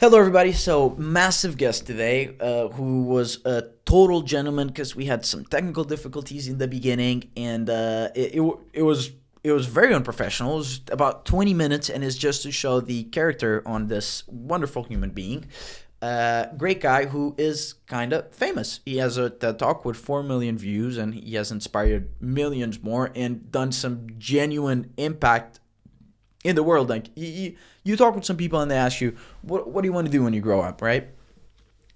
Hello, everybody. So, massive guest today, who was a total gentleman because we had some technical difficulties in the beginning, and it was very unprofessional. It was about 20 minutes, and it's just to show the character on this wonderful human being. Great guy who is kind of famous. He has a TED Talk with 4 million views, and he has inspired millions more and done some genuine impact in the world. Like you talk with some people and they ask you, what do you want to do when you grow up, right?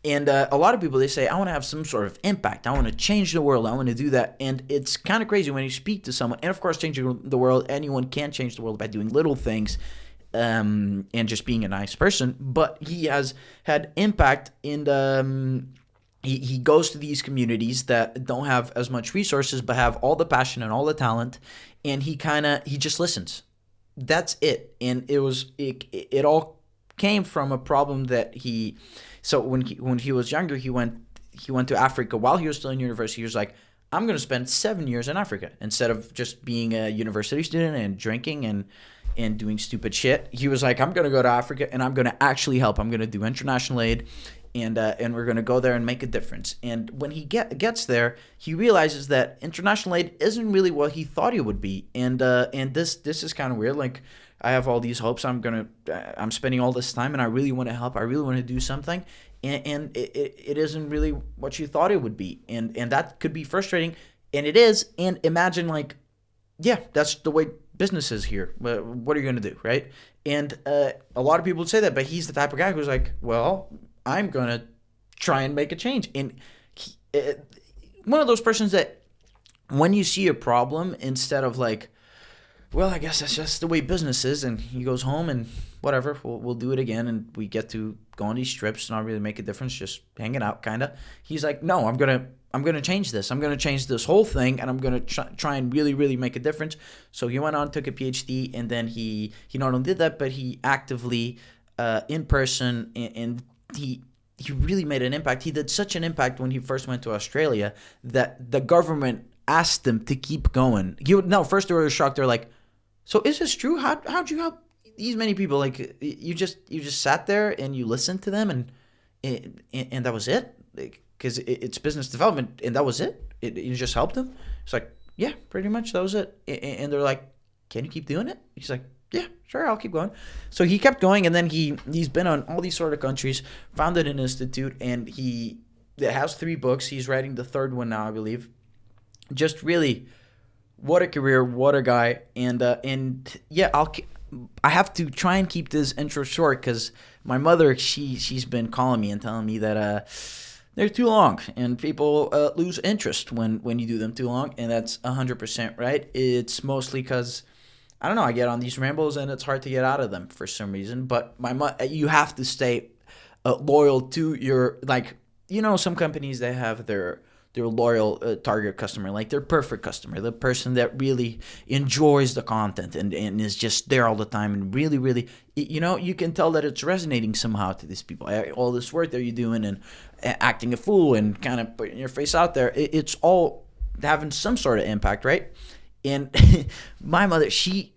And a lot of people, they say, I want to have some sort of impact. I want to change the world. I want to do that. And it's kind of crazy when you speak to someone. And of course, changing the world, anyone can change the world by doing little things, and just being a nice person. But he has had impact in the. He goes to these communities that don't have as much resources but have all the passion and all the talent, and he just listens. That's it. And it all came from a problem that when he was younger, he went to Africa while he was still in university. He was like, I'm going to spend 7 years in Africa instead of just being a university student and drinking and doing stupid shit. He was like, I'm going to go to Africa and I'm going to actually help. I'm going to do international aid, and we're going to go there and make a difference. And when he gets there, he realizes that international aid isn't really what he thought it would be. And this is kind of weird. Like, I have all these hopes. I'm spending all this time, and I really want to help. I really want to do something, and it isn't really what you thought it would be. And that could be frustrating, and it is. And imagine, like, yeah, that's the way business is here. What are you going to do, right? And a lot of people would say that, but he's the type of guy who's like, well, I'm going to try and make a change. And one of those persons that when you see a problem, instead of like, well, I guess that's just the way business is, and he goes home and whatever, we'll do it again, and we get to go on these trips, not really make a difference, just hanging out, kind of. He's like, no, I'm gonna change this. I'm gonna change this whole thing, and I'm gonna try and really, really make a difference. So he went on, took a PhD, and then he not only did that, but he actively, in person, and he really made an impact. He did such an impact when he first went to Australia that the government asked him to keep going. First they were shocked. They're like, so is this true? How'd you help these many people? Like, you just sat there and you listened to them, and that was it? Because it's business development, and that was it? You just helped them? It's like, yeah, pretty much, that was it. And they're like, can you keep doing it? He's like, yeah, sure, I'll keep going. So he kept going, and then he's been on all these sort of countries, founded an institute, and he has 3 books. He's writing the 3rd one now, I believe. Just really, what a career, what a guy. And yeah, I have to try and keep this intro short because my mother, she's been calling me and telling me that they're too long, and people lose interest when you do them too long, and that's 100% right. It's mostly because, I don't know, I get on these rambles and it's hard to get out of them for some reason. But you have to stay loyal to your, like, some companies, they have their loyal target customer, like their perfect customer, the person that really enjoys the content and is just there all the time and really, really, you can tell that it's resonating somehow to these people. All this work that you're doing and acting a fool and kind of putting your face out there, it's all having some sort of impact, right? And my mother,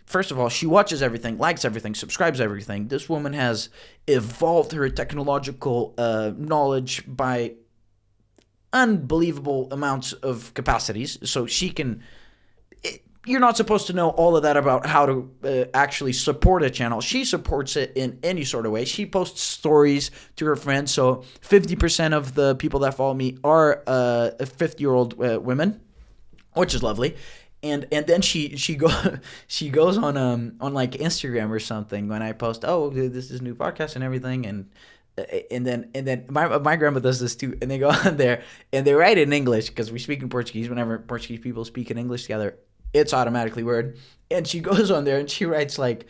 first of all, she watches everything, likes everything, subscribes everything. This woman has evolved her technological knowledge by unbelievable amounts of capacities. So you're not supposed to know all of that about how to actually support a channel. She supports it in any sort of way. She posts stories to her friends. So 50% of the people that follow me are 50-year-old women, which is lovely. And then she goes on like Instagram or something when I post, oh, this is a new podcast and everything, and then my grandma does this too, and they go on there and they write in English because we speak in Portuguese. Whenever Portuguese people speak in English together, it's automatically word. And she goes on there and she writes like,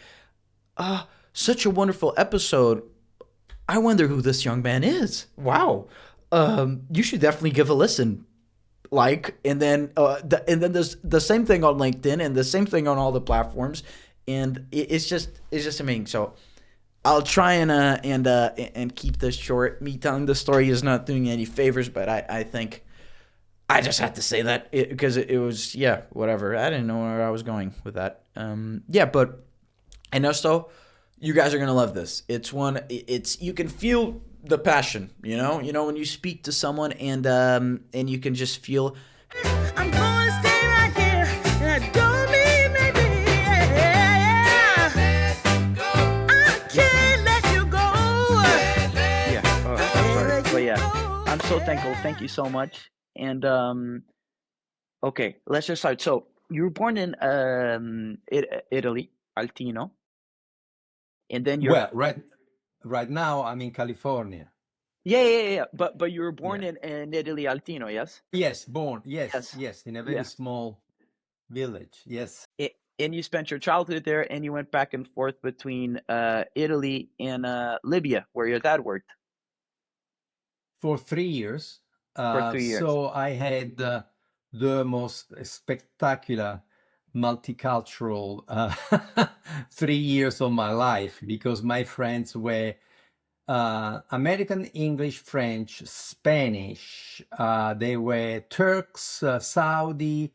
such a wonderful episode. I wonder who this young man is. Wow. You should definitely give a listen. And then there's the same thing on LinkedIn and the same thing on all the platforms, and it's just amazing. So I'll try and keep this short. Me telling the story is not doing any favors, but I think I just had to say that because it was, whatever. I didn't know where I was going with that. But Ernesto, You guys are gonna love this. It's one. It's you can feel the passion. You know when you speak to someone and you can just feel. I'm gonna stay right here. And don't leave me be. Yeah, I can't let you go. Yeah. I'm sorry, but yeah, I'm so thankful. Thank you so much. And okay, let's just start. So you were born in Italy, Altino, and then you're Well, right now I'm in California. yeah. But you were born Yeah. in Italy, Altino, yes? Yes, born. Yes, Yes. yes, in a very Yeah. small village. Yes. And you spent your childhood there, and you went back and forth between Italy and Libya, where your dad worked For 3 years. for 3 years. So I had the most spectacular multicultural 3 years of my life because my friends were American, English, French, Spanish. They were Turks, Saudi,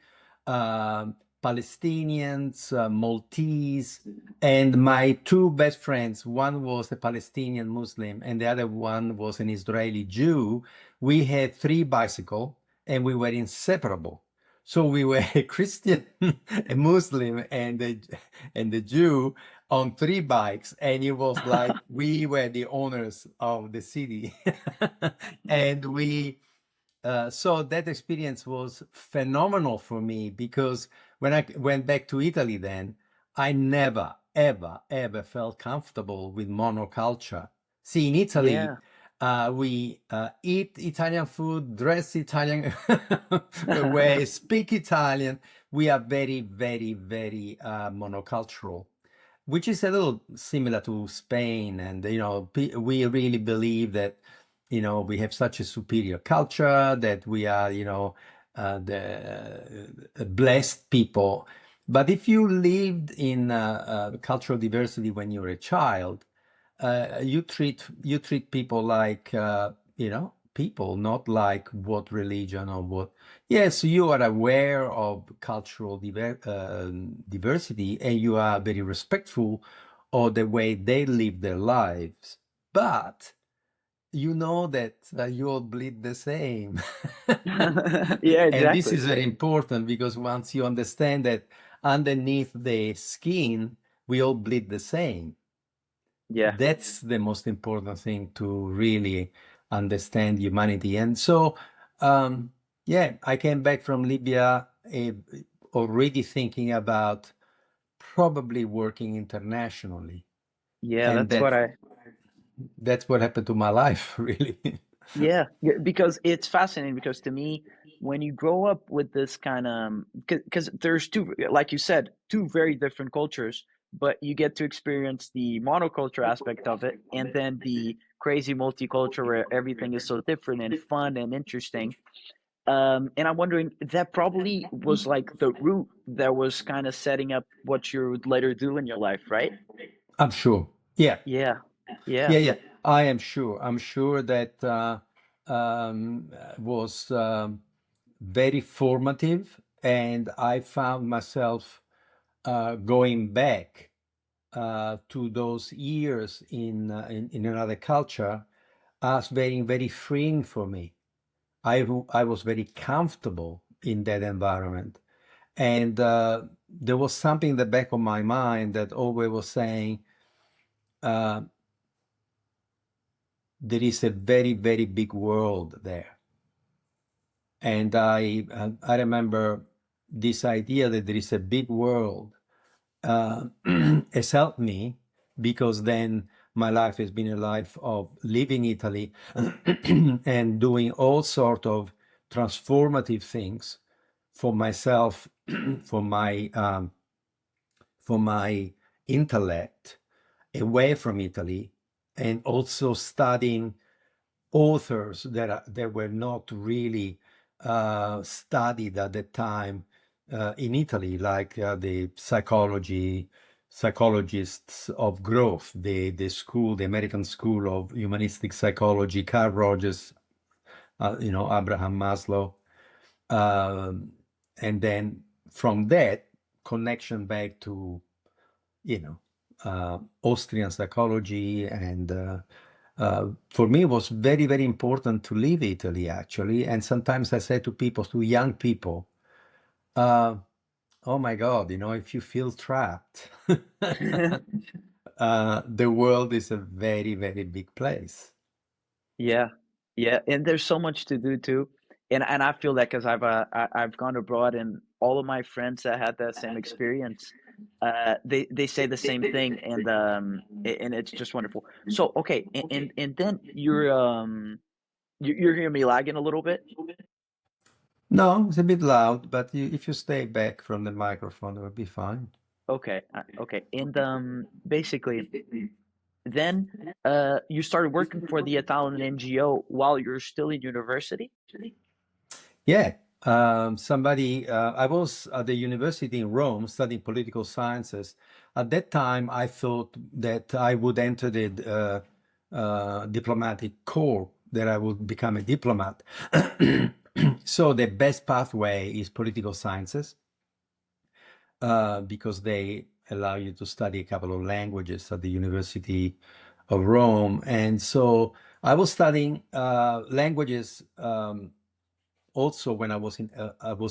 Palestinians, Maltese, and my two best friends. One was a Palestinian Muslim, and the other one was an Israeli Jew. We had three bicycles, and we were inseparable. So we were a Christian, a Muslim, and a Jew on three bikes, and it was like we were the owners of the city. And we so that experience was phenomenal for me because when I went back to Italy, then I never, ever felt comfortable with monoculture. See, in Italy, Yeah. we eat Italian food, dress Italian way, speak Italian. We are very, very, very monocultural, which is a little similar to Spain. And, we really believe that, we have such a superior culture, that we are, the blessed people. But if you lived in cultural diversity when you're a child, you treat people like people, not like what religion or what. Yes, you are aware of cultural diversity, and you are very respectful of the way they live their lives, but you know that you all bleed the same. Yeah, And this exactly. is very important because once you understand that underneath the skin we all bleed the same, Yeah. that's the most important thing to really understand humanity. And so, yeah, I came back from Libya already thinking about probably working internationally, Yeah, and that's what I that's what happened to my life, really. yeah, because it's fascinating because to me, when you grow up with this kind of, because there's two, like you said, two very different cultures, but you get to experience the monoculture aspect of it, and then the crazy multicultural where everything is so different and fun and interesting. And I'm wondering that probably was like the root that was kind of setting up what you would later do in your life, right? I'm sure. Yeah, Yeah, yeah, yeah, yeah. I am sure. I'm sure that was very formative, and I found myself going back to those years in another culture as very, very freeing for me. I was very comfortable in that environment, and there was something in the back of my mind that always was saying, uh, there is a very, very big world there. And I remember this idea that there is a big world has helped me, because then my life has been a life of living Italy and doing all sort of transformative things for myself, for my intellect away from Italy, and also studying authors that were not really studied at the time in Italy, like the psychologists of growth, the American School of Humanistic Psychology, Carl Rogers, Abraham Maslow, and then from that connection back to, you know, Austrian psychology, and for me, it was very, very important to leave Italy, actually. And sometimes I say to people, to young people, uh, oh my God, if you feel trapped, the world is a very, very big place. Yeah, yeah, and there's so much to do too, and I feel that because I've gone abroad, and all of my friends that had that same experience, they say the same thing, and it's just wonderful. So okay, and then you're hearing me lagging a little bit. No, it's a bit loud, but if you stay back from the microphone, it will be fine. Okay, okay, and basically then you started working for the Italian NGO while you're still in university. Yeah, I was at the university in Rome studying political sciences. At that time, I thought that I would enter the diplomatic corps, that I would become a diplomat. So the best pathway is political sciences, because they allow you to study a couple of languages at the University of Rome. And so I was studying languages, also when I was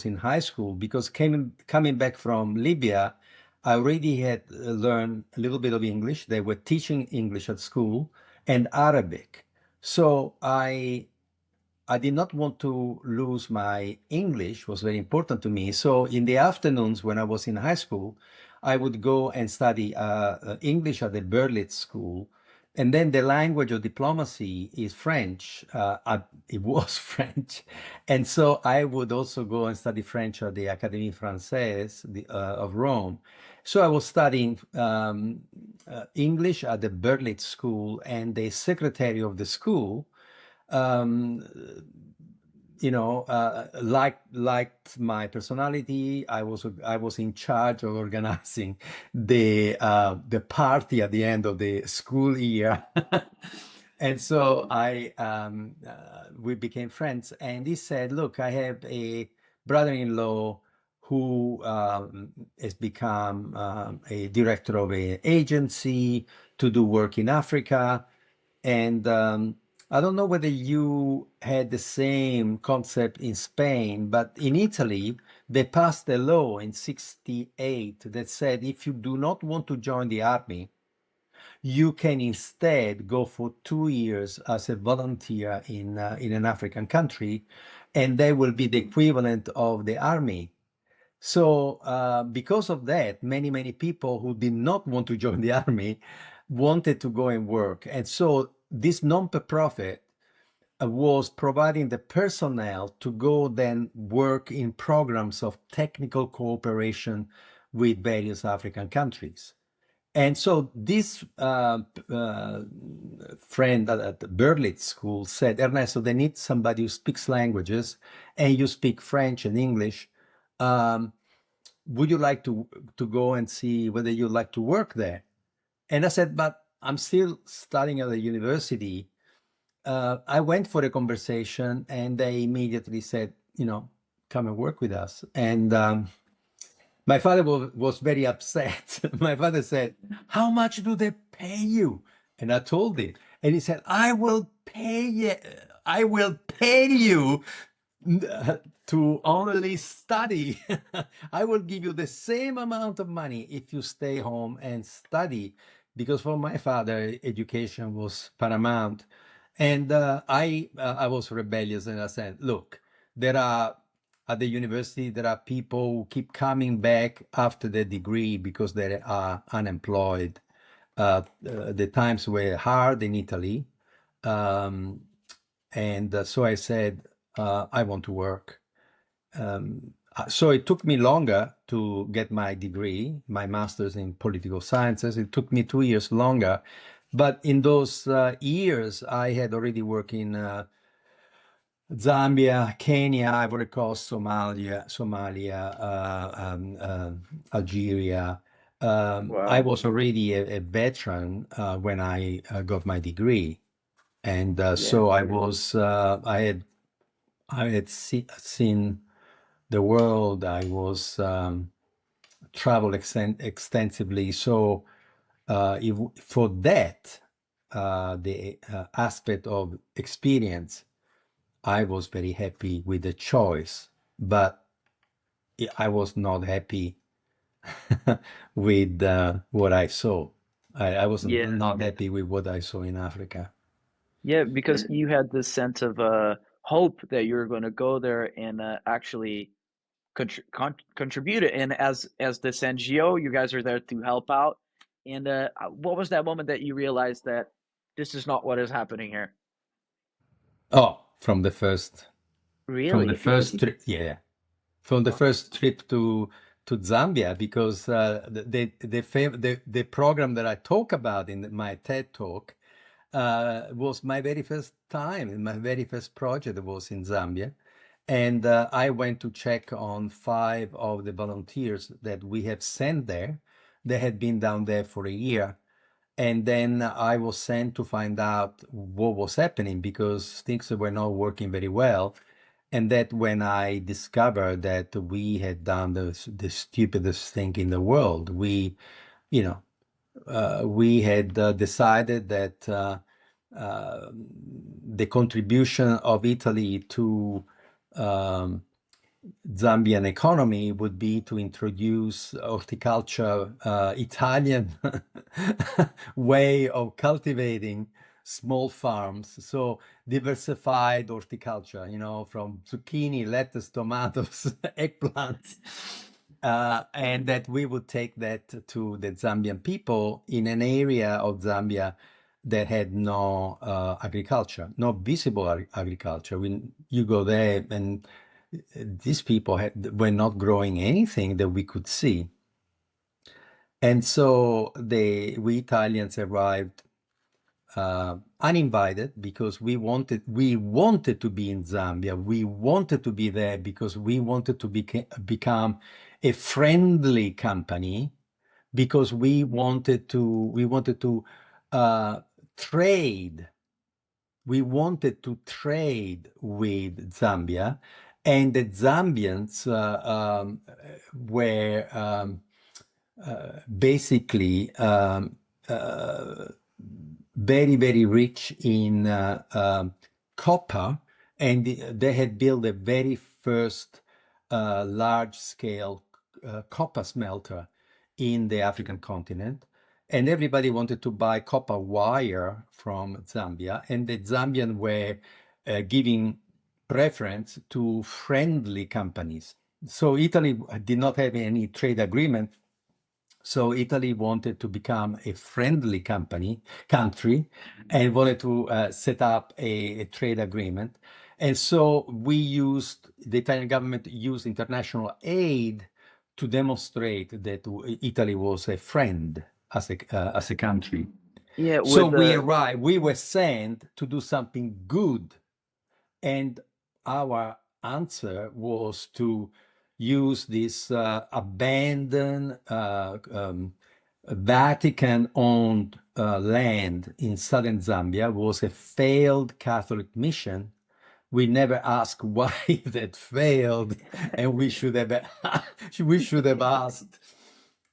in high school, because coming back from Libya, I already had learned a little bit of English. They were teaching English at school, and Arabic. So I did not want to lose my English, was very important to me. So in the afternoons when I was in high school, I would go and study English at the Berlitz School. And then the language of diplomacy is French. It was French. And so I would also go and study French at the Académie Française of Rome. So I was studying English at the Berlitz School, and the secretary of the school, um, liked my personality. I was in charge of organizing the party at the end of the school year, and so we became friends. And he said, "Look, I have a brother-in-law who has become a director of an agency to do work in Africa." And I don't know whether you had the same concept in Spain, but in Italy, they passed a law in 68 that said if you do not want to join the army, you can instead go for 2 years as a volunteer in an African country, and they will be the equivalent of the army. So, because of that, many people who did not want to join the army wanted to go and work. And so, this non-profit was providing the personnel to go then work in programs of technical cooperation with various African countries. And so, this friend at the Berlitz School said, Ernesto, they need somebody who speaks languages, and you speak French and English. Would you like to go and see whether you'd like to work there? And I said, but I'm still studying at the university. I went for a conversation, and they immediately said, come and work with us. And my father was very upset. My father said, how much do they pay you? And I told him, and he said, I will pay you to only study. I will give you the same amount of money if you stay home and study, because for my father, education was paramount. And I was rebellious, and I said, look, at the university, there are people who keep coming back after their degree because they are unemployed. The times were hard in Italy. Um, and so I said, I want to work. So it took me longer to get my degree, my master's in political sciences. It took me 2 years longer. But in those years, I had already worked in Zambia, Kenya, Ivory Coast, Somalia, Algeria. I Wow. was already a veteran when I got my degree. And Yeah. so I had seen the world. I was traveled extensively. So for that, the aspect of experience, I was very happy with the choice, but I was not happy with what I saw. I was Yeah. not happy with what I saw in Africa. Yeah, because you had this sense of hope that you were going to go there and actually contribute it. And as this NGO, you guys are there to help out. And what was that moment that you realized that this is not what is happening here? Oh, from the Really? first trip, yeah, from the Wow. first trip to Zambia, because the program that I talk about in my TED talk was my very first time, and my very first project was in Zambia. And I went to check on 5 of the volunteers that we have sent there. They had been down there for a year. And then I was sent to find out what was happening because things were not working very well. And that when I discovered that we had done the stupidest thing in the world, you know, we had decided that the contribution of Italy to um, Zambian economy would be to introduce horticulture, Italian way of cultivating small farms. So diversified horticulture, from zucchini, lettuce, tomatoes, eggplants. And that we would take that to the Zambian people in an area of Zambia that had no agriculture, no visible agriculture. When you go there and these people were not growing anything that we could see. And so we Italians arrived uninvited because we wanted to be in Zambia. We wanted to be there because we wanted to become a friendly company, because we wanted to trade. We wanted to trade with Zambia, and the Zambians were basically very, very rich in copper, and they had built the very first large-scale copper smelter in the African continent. And everybody wanted to buy copper wire from Zambia, and the Zambian were giving preference to friendly companies. So Italy did not have any trade agreement. So Italy wanted to become a friendly country, and wanted to set up a trade agreement. And so the Italian government used international aid to demonstrate that Italy was a friend as a country. Yeah, So with we arrived, we were sent to do something good. And our answer was to use this abandoned Vatican-owned land in southern Zambia. Was a failed Catholic mission. We never asked why that failed, and we should have asked.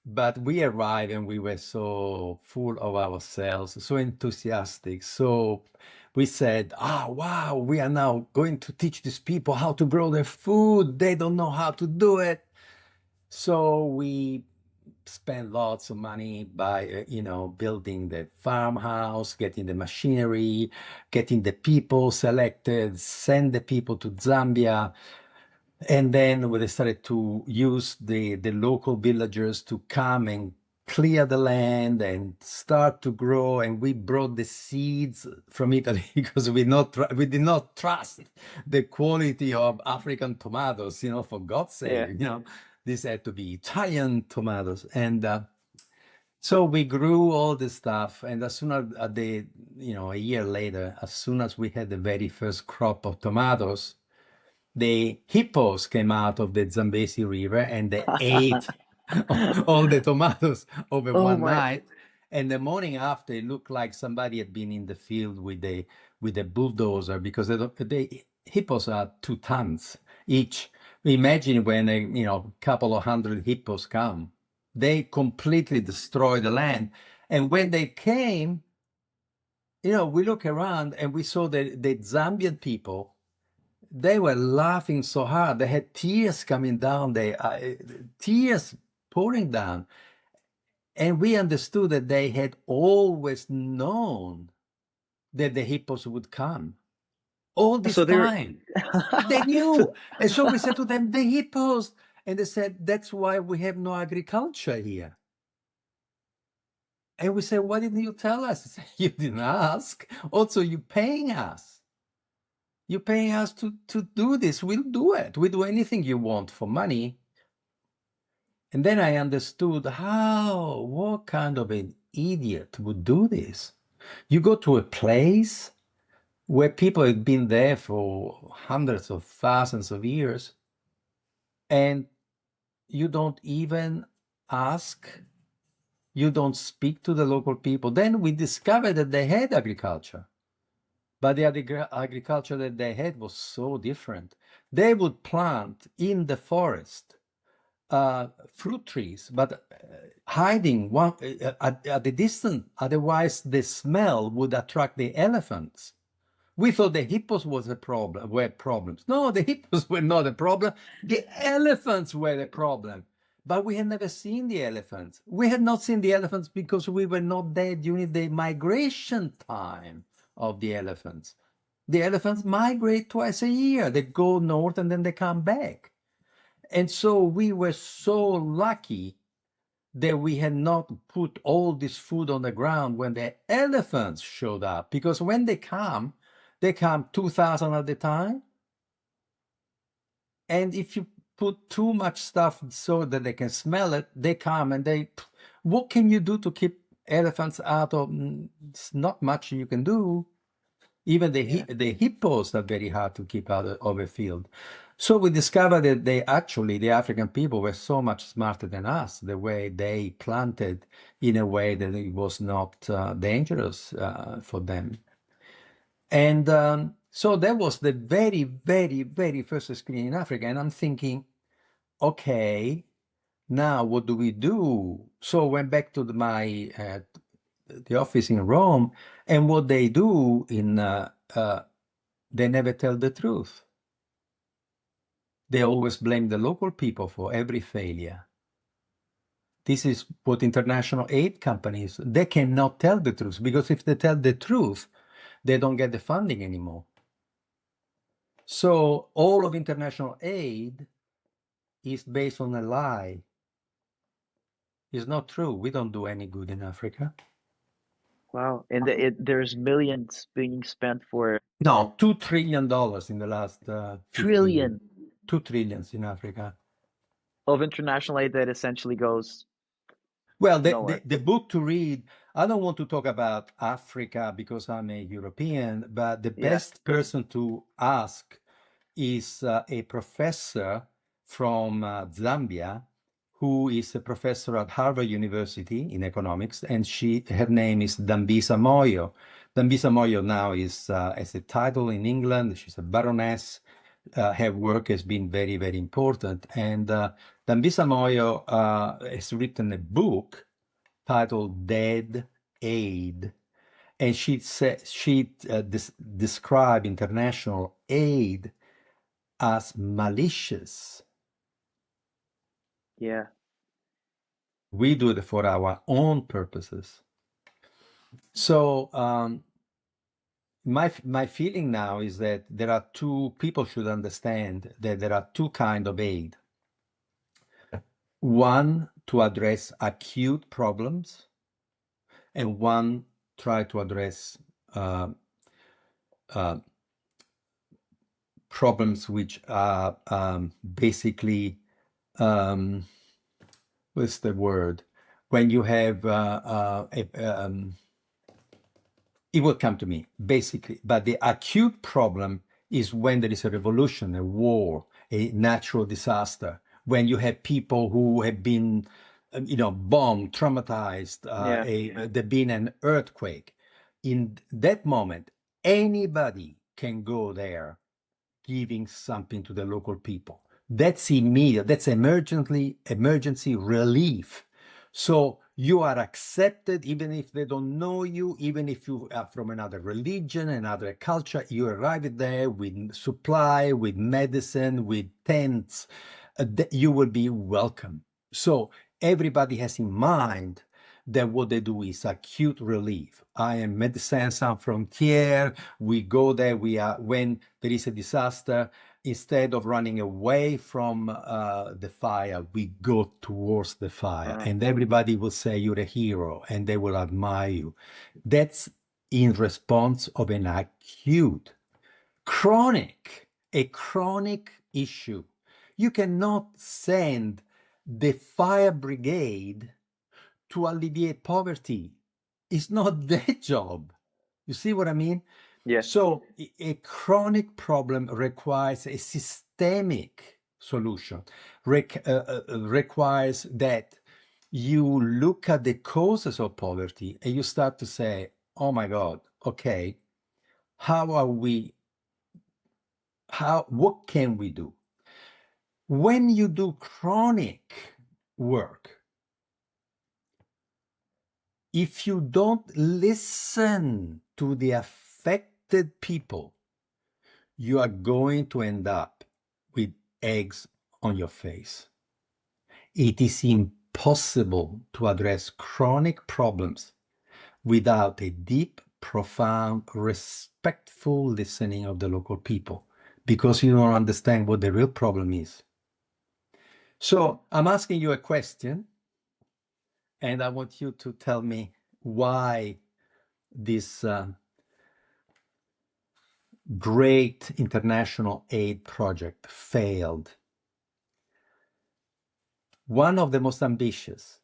But we arrived and we were so full of ourselves, so enthusiastic. So we said, wow, we are now going to teach these people how to grow their food. They don't know how to do it. So we spent lots of money by, building the farmhouse, getting the machinery, getting the people selected, send the people to Zambia. And then we started to use the local villagers to come and clear the land and start to grow. And we brought the seeds from Italy because we did not trust the quality of African tomatoes, for God's yeah. sake, this had to be Italian tomatoes. And so we grew all this stuff. And as soon as a year later, as soon as we had the very first crop of tomatoes, the hippos came out of the Zambezi River and they ate all the tomatoes over Oh one my. night. And the morning after, it looked like somebody had been in the field with a bulldozer, because the hippos are 2 tons each. Imagine when a couple of hundred hippos come, they completely destroy the land. And when they came, we look around and we saw the Zambian people. They were laughing so hard. They had tears coming down. Tears pouring down. And we understood that they had always known that the hippos would come. All this So they're time. They knew. And so we said to them, the hippos. And they said, that's why we have no agriculture here. And we said, why didn't you tell us? He said, you didn't ask. Also, you're paying us. You're paying us to do this. We'll do it. We'll do anything you want for money. And then I understood what kind of an idiot would do this? You go to a place where people have been there for hundreds of thousands of years, and you don't even ask, you don't speak to the local people. Then we discovered that they had agriculture, but the agriculture that they had was so different. They would plant in the forest fruit trees, but hiding at the distance. Otherwise, the smell would attract the elephants. We thought the hippos were problems. No, the hippos were not a problem. The elephants were the problem. But we had never seen the elephants. We had not seen the elephants because we were not there during the migration time of the elephants. The elephants migrate twice a year. They go north and then they come back. And so we were so lucky that we had not put all this food on the ground when the elephants showed up. Because when they come 2,000 at a time. And if you put too much stuff so that they can smell it, they come and what can you do to keep elephants out of? It's not much you can do. Even the hippos are very hard to keep out of a field. So we discovered that the African people were so much smarter than us, the way they planted in a way that it was not dangerous for them. And so that was the very, very, very first experience in Africa. And I'm thinking, okay, now what do we do? So I went back to the office in Rome, and what they do they never tell the truth. They always blame the local people for every failure. This is what international aid companies, they cannot tell the truth, because if they tell the truth, they don't get the funding anymore. So all of international aid is based on a lie. It's not true. We don't do any good in Africa. Wow, and there's millions being spent for No, $2 trillion in the last 50 years. trillion 2 trillion in Africa. of international aid that essentially goes Well, nowhere. the book to read, I don't want to talk about Africa because I'm a European, but the Yeah, best person to ask is a professor from Zambia, who is a professor at Harvard University in economics, and her name is Dambisa Moyo. Dambisa Moyo now has a title in England. She's a baroness. Her work has been very, very important. And Dambisa Moyo has written a book titled Dead Aid. And she described international aid as malicious. yeah. We do it for our own purposes. So my feeling now is that people should understand that there are two kinds of aid. One to address acute problems, and one try to address problems which are basically what's the word? When you have it will come to me basically, but the acute problem is when there is a revolution, a war, a natural disaster, when you have people who have been bombed, traumatized, there been an earthquake. In that moment, anybody can go there giving something to the local people. That's immediate. That's emergency relief. So You are accepted even if they don't know you, even if you are from another religion, another culture. You arrive there with supply, with medicine, with tents. You will be welcome. So everybody has in mind that what they do is acute relief. I am Médecins Sans Frontières. We go there. We are when there is a disaster. Instead of running away from the fire, we go towards the fire, and everybody will say you're a hero, and they will admire you. That's in response of an acute, a chronic issue. You cannot send the fire brigade to alleviate poverty. It's not their job. You see what I mean? Yes. So a chronic problem requires a systemic solution, requires that you look at the causes of poverty and you start to say, oh my God, okay, what can we do? When you do chronic work, if you don't listen to the affected people, you are going to end up with eggs on your face. It is impossible to address chronic problems without a deep, profound, respectful listening of the local people, because you don't understand what the real problem is. So I'm asking you a question, and I want you to tell me why this great international aid project failed. One of the most ambitious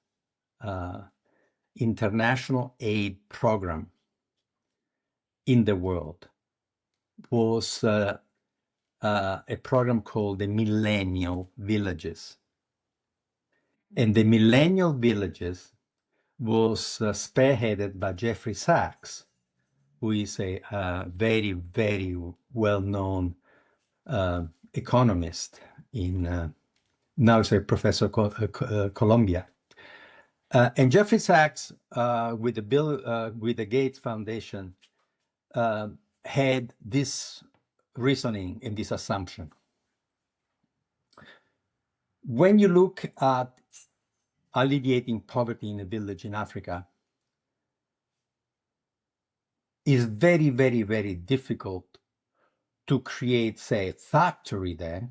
international aid program in the world was a program called the Millennial Villages. And the Millennial Villages was spearheaded by Jeffrey Sachs, who is a very, very well-known economist now he's a professor at Columbia. And Jeffrey Sachs, with the Gates Foundation, had this reasoning and this assumption. When you look at alleviating poverty in a village in Africa, it's very, very, very difficult to create, say, a factory there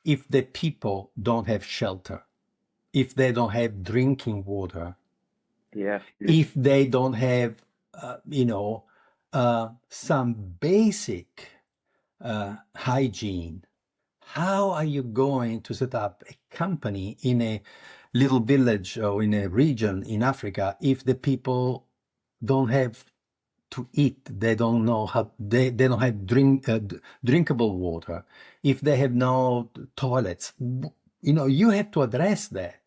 if the people don't have shelter, if they don't have drinking water, if they don't have, some basic hygiene. How are you going to set up a company in a little village or in a region in Africa if the people don't have to eat? They don't know how. They don't have drinkable water. If they have no toilets, you have to address that.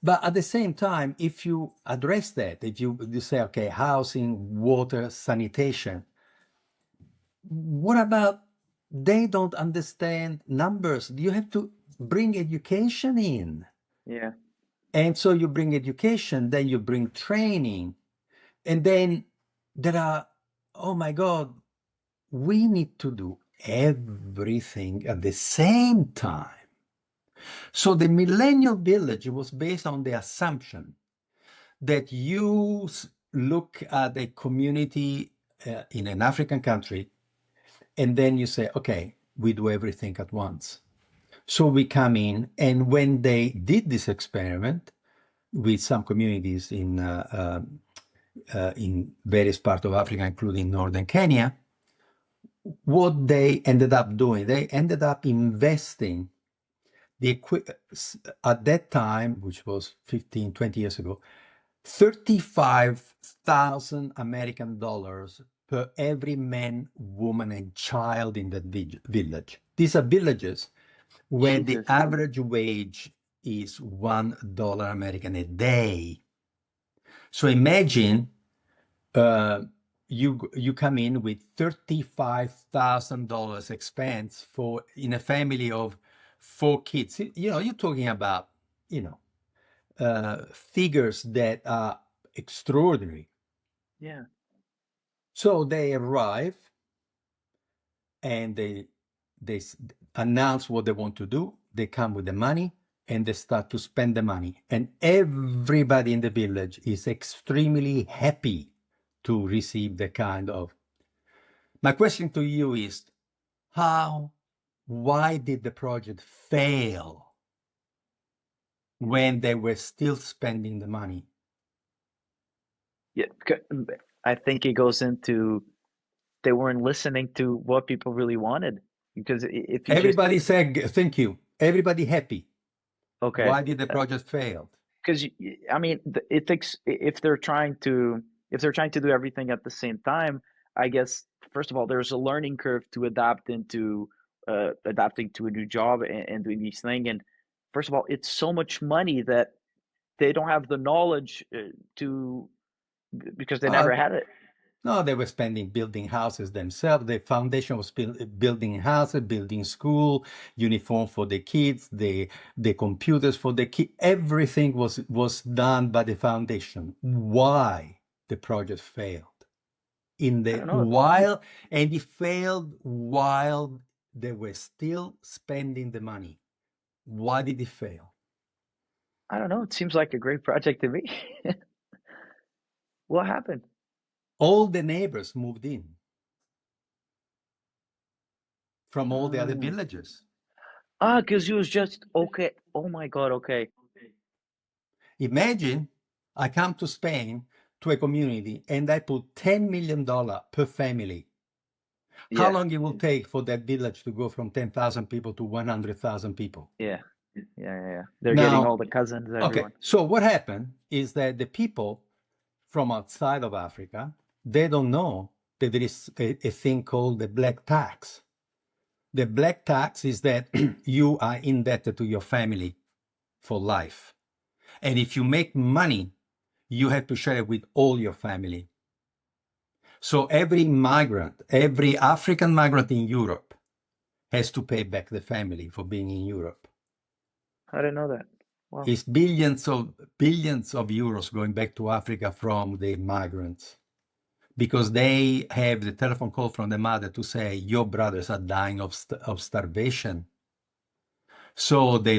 But at the same time, if you address that, if you say, okay, housing, water, sanitation, what about they don't understand numbers? You have to bring education in. Yeah. And so you bring education, then you bring training. And then there are, oh my God, we need to do everything at the same time. So the Millennial Village was based on the assumption that you look at a community in an African country, and then you say, okay, we do everything at once. So we come in, and when they did this experiment with some communities in various parts of Africa, including northern Kenya, what they ended up doing, they ended up investing at that time, which was 15, 20 years ago, $35,000 American dollars per every man, woman, and child in that village. These are villages where the average wage is $1 American a day. So imagine you come in with $35,000 expense in a family of 4 kids. You're talking about, figures that are extraordinary. Yeah. So they arrive and they announce what they want to do. They come with the money and they start to spend the money. And everybody in the village is extremely happy to receive the kind of. My question to you is, why did the project fail when they were still spending the money? Yeah. I think it goes into they weren't listening to what people really wanted. Because if you just Everybody said, thank you. Everybody happy. okay, Why did the project fail? because I mean, it takes if they're trying to do everything at the same time. I guess first of all, there's a learning curve to adapting to a new job and doing these things. And first of all, it's so much money that they don't have the knowledge to because they Uh, never had it. no, they were spending building houses themselves. The foundation was building houses, building school, uniform for the kids, the computers for the kids. Everything was done by the foundation. Why the project failed? I don't know. And it failed while they were still spending the money. Why did it fail? I don't know. It seems like a great project to me. What happened? All the neighbors moved in from all the other Um, villages. because he was just okay. Oh my God. Okay. Imagine I come to Spain to a community and I put $10 million per family. How Yeah. long it will take for that village to go from 10,000 people to 100,000 people? Yeah. Yeah. They're getting all Now, the cousins, okay, everyone. so what happened is that the people from outside of Africa, they don't know that there is a thing called the black tax. The black tax is that you are indebted to your family for life. And if you make money, you have to share it with all your family. So every migrant, every African migrant in Europe has to pay back the family for being in Europe. I didn't know that. Wow. It's billions of euros going back to Africa from the migrants because they have the telephone call from the mother to say your brothers are dying of starvation. So the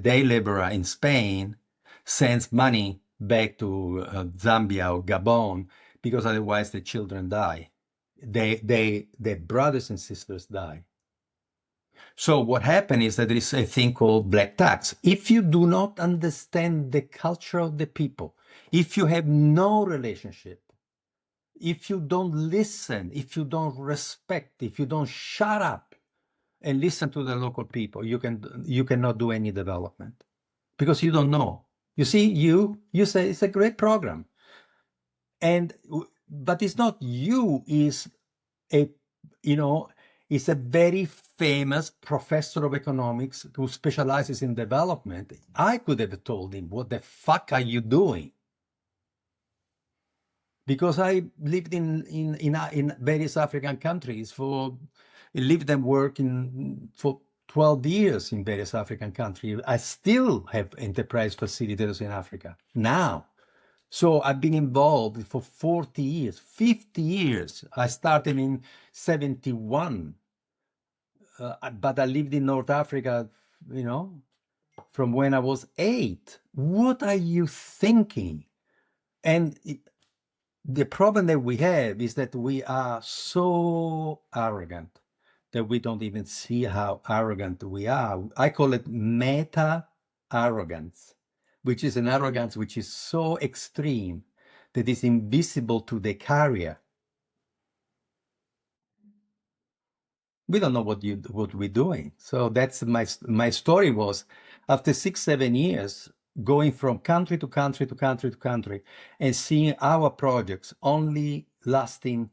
day laborer in Spain sends money back to Zambia or Gabon because otherwise the children die. Their brothers and sisters die. So what happened is that there is a thing called black tax. If you do not understand the culture of the people, if you have no relationship, if you don't listen, if you don't respect, if you don't shut up and listen to the local people, you cannot do any development because you don't know. You see, you say it's a great program, but it's not you. Is a is a very famous professor of economics who specializes in development. I could have told him, "What the fuck are you doing?" Because I lived in various African countries lived and worked for 12 years in various African countries. I still have enterprise facilitators in Africa now. So I've been involved for 40 years, 50 years. I started in 71, but I lived in North Africa, from when I was 8. What are you thinking? And the problem that we have is that we are so arrogant that we don't even see how arrogant we are. I call it meta arrogance, which is an arrogance which is so extreme that is invisible to the carrier. We don't know what we're doing. So that's my story was after 6-7 years going from country to country to country to country and seeing our projects only lasting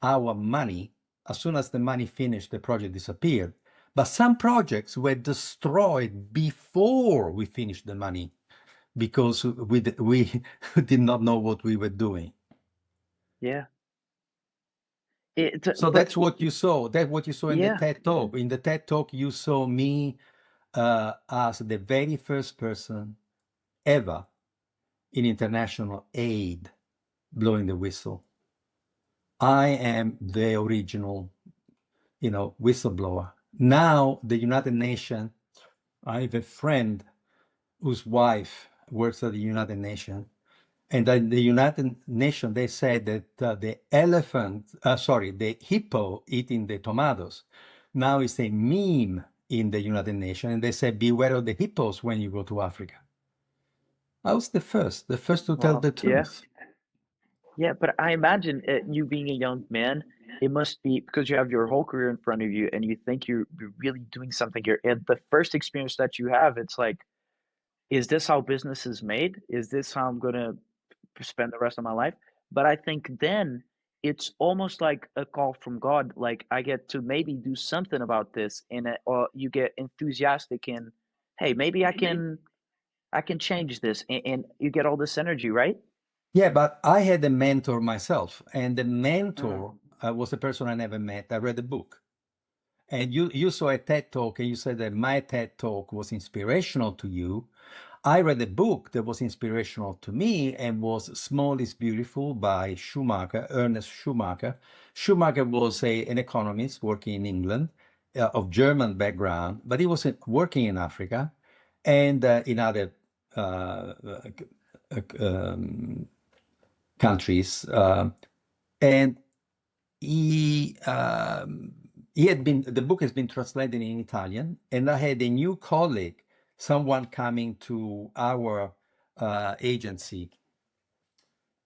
our money. As soon as the money finished, the project disappeared. But some projects were destroyed before we finished the money because we did not know what we were doing. Yeah. So that's what you saw. That's what you saw in the Yeah. TED Talk. In the TED Talk, you saw me as the very first person ever in international aid blowing the whistle. I am the original, whistleblower. Now, the United Nations, I have a friend whose wife works at the United Nations. And at the United Nations, they said that the hippo eating the tomatoes now is a meme in the United Nations. And they said, beware of the hippos when you go to Africa. I was the first to tell Wow. the Yeah. truth. Yeah, but I imagine you being a young man, it must be because you have your whole career in front of you and you think you're really doing something here. And the first experience that you have, it's like, is this how business is made? Is this how I'm gonna spend the rest of my life? But I think then it's almost like a call from God. Like I get to maybe do something about this, and or you get enthusiastic and hey, maybe I can change this, and you get all this energy, right? Yeah, but I had a mentor myself, and the Uh, mentor was a person I never met. I read a book. And you saw a TED talk, and you said that my TED talk was inspirational to you. I read a book that was inspirational to me and was Small is Beautiful by Schumacher, Ernest Schumacher. Schumacher was an economist working in England, of German background, but he was working in Africa and in other uh, countries. And the book has been translated in Italian, and I had a new colleague, someone coming to our agency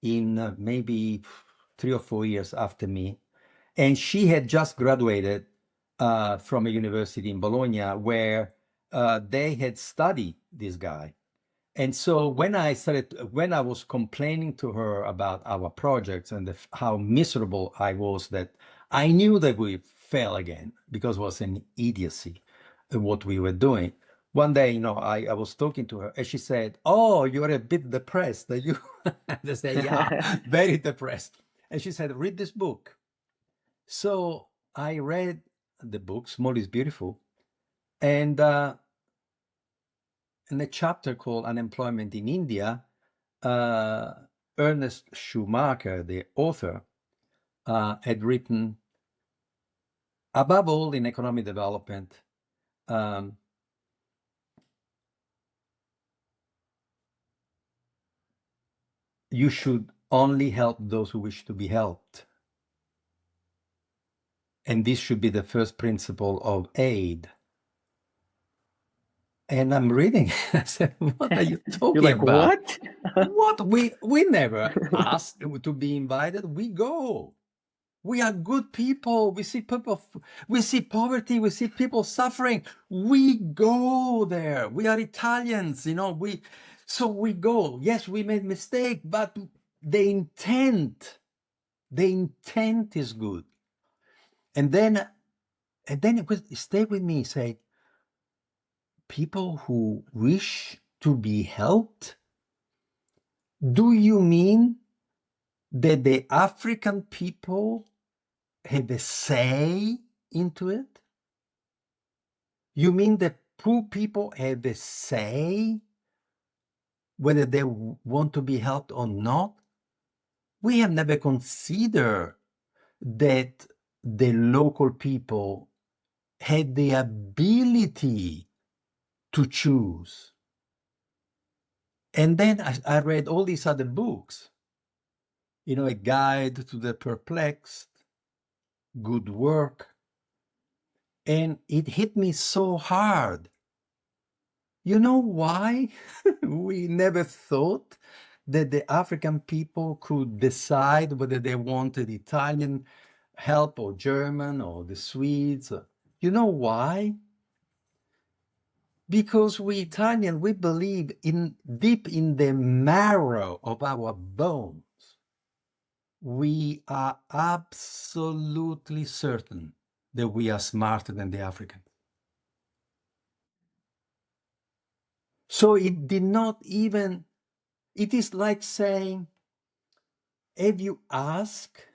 in maybe 3 or 4 years after me, and she had just graduated from a university in Bologna where they had studied this guy. And so when I was complaining to her about our projects and how miserable I was, that I knew that we fell again because it was an idiocy what we were doing. One day, I was talking to her and she said, "Oh, you're a bit depressed." That you, I said, "Yeah, very depressed." And she said, "Read this book." So I read the book, Small is Beautiful, and in a chapter called Unemployment in India, uh, Ernest Schumacher, the author, had written, above all in economic development, um, you should only help those who wish to be helped. And this should be the first principle of aid. And I'm reading. I said, "What are you You're talking like, about? what? What? We never asked to be invited. We go. We are good people. We see poverty. We see people suffering. We go there. We are Italians, so we go. Yes, we made mistake, but the intent is good. And then it was stay with me. Say, people who wish to be helped. Do you mean that the African people have a say into it? You mean that poor people have a say whether they want to be helped or not? We have never considered that the local people had the ability to choose. And then I read all these other books, A Guide to the Perplexed, Good Work, and it hit me so hard. You know why we never thought that the African people could decide whether they wanted Italian help or German or the Swedes? You know why? Because we Italian, we believe deep in the marrow of our bones, we are absolutely certain that we are smarter than the Africans. So it did not even, it is like saying, have you asked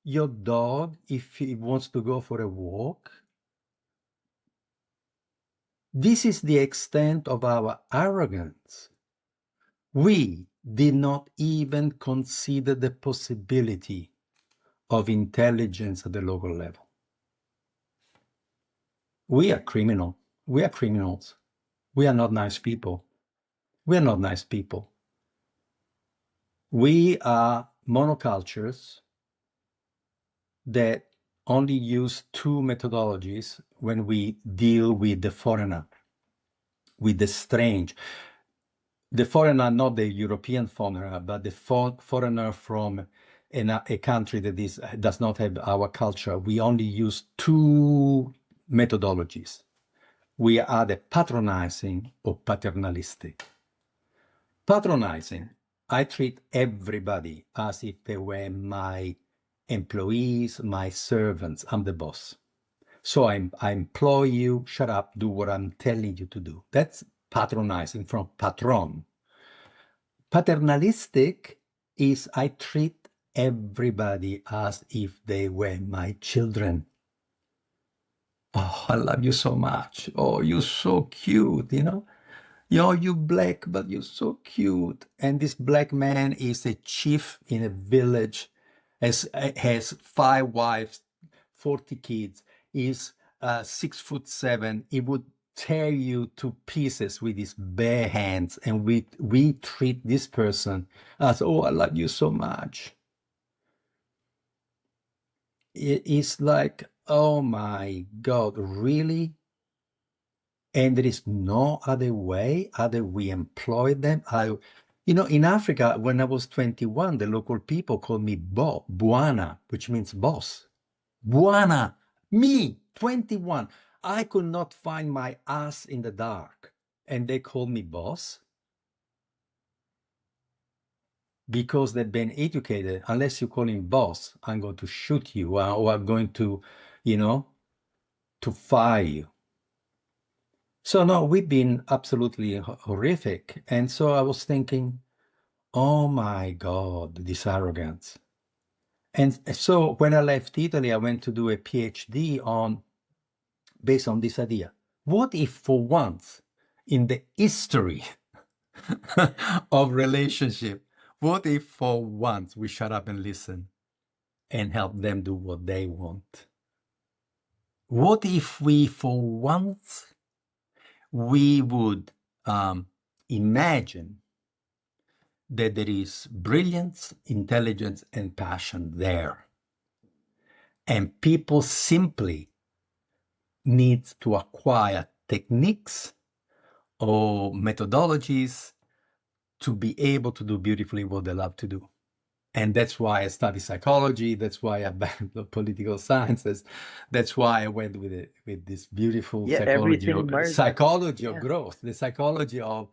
your dog if he wants to go for a walk? This is the extent of our arrogance. We did not even consider the possibility of intelligence at the local level. We are criminal. We are criminals. We are not nice people. We are not nice people. We are monocultures that only use two methodologies when we deal with the foreigner, with the strange. The foreigner, not the European foreigner, but the foreigner from a country that does not have our culture. We only use two methodologies. We are either patronizing or paternalistic. Patronizing, I treat everybody as if they were my employees, my servants. I'm the boss. So I employ you, shut up, do what I'm telling you to do. That's patronizing from patron. Paternalistic is I treat everybody as if they were my children. Oh, I love you so much. Oh, you're so cute, you know? You black, but you're so cute. And this black man is a chief in a village, has 5 wives, 40 kids, is 6'7". He would tear you to pieces with his bare hands. And we treat this person as, oh, I love you so much. It is like, oh my God, really? And there is no other way other we employ them. In Africa, when I was 21, the local people called me Buana, which means boss. Buana, me, 21. I could not find my ass in the dark. And they called me boss because they've been educated. Unless you call him boss, I'm going to shoot you or I'm going to, to fire you. So no, we've been absolutely horrific. And so I was thinking, oh my God, this arrogance. And so when I left Italy, I went to do a PhD based on this idea. What if for once in the history of relationship, what if for once we shut up and listen and help them do what they want? What if we for once we would imagine that there is brilliance, intelligence, and passion there. And people simply need to acquire techniques or methodologies to be able to do beautifully what they love to do. And that's why I study psychology. That's why I banned political sciences. That's why I went with this beautiful psychology of growth, the psychology of,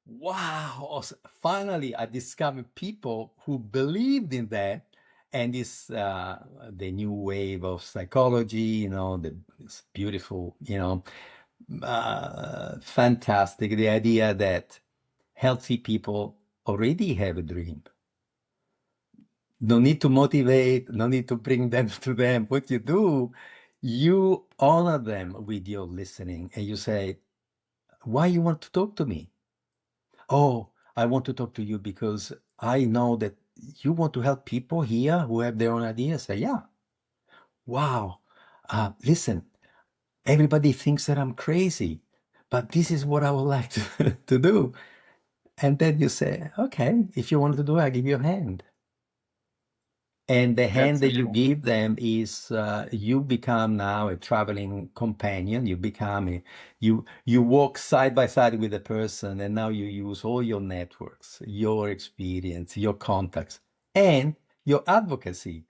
wow, finally I discovered people who believed in that. And this the new wave of psychology, this beautiful, fantastic, the idea that healthy people already have a dream. No need to motivate, no need to bring them to them. What you do, you honor them with your listening and you say, why you want to talk to me? Oh, I want to talk to you because I know that you want to help people here who have their own ideas. Say, yeah. Wow. Listen, everybody thinks that I'm crazy, but this is what I would like to do. And then you say, okay, if you want to do it, I'll give you a hand. And the hand that you give them is you become now a traveling companion. You become you walk side by side with a person, and now you use all your networks, your experience, your contacts, and your advocacy.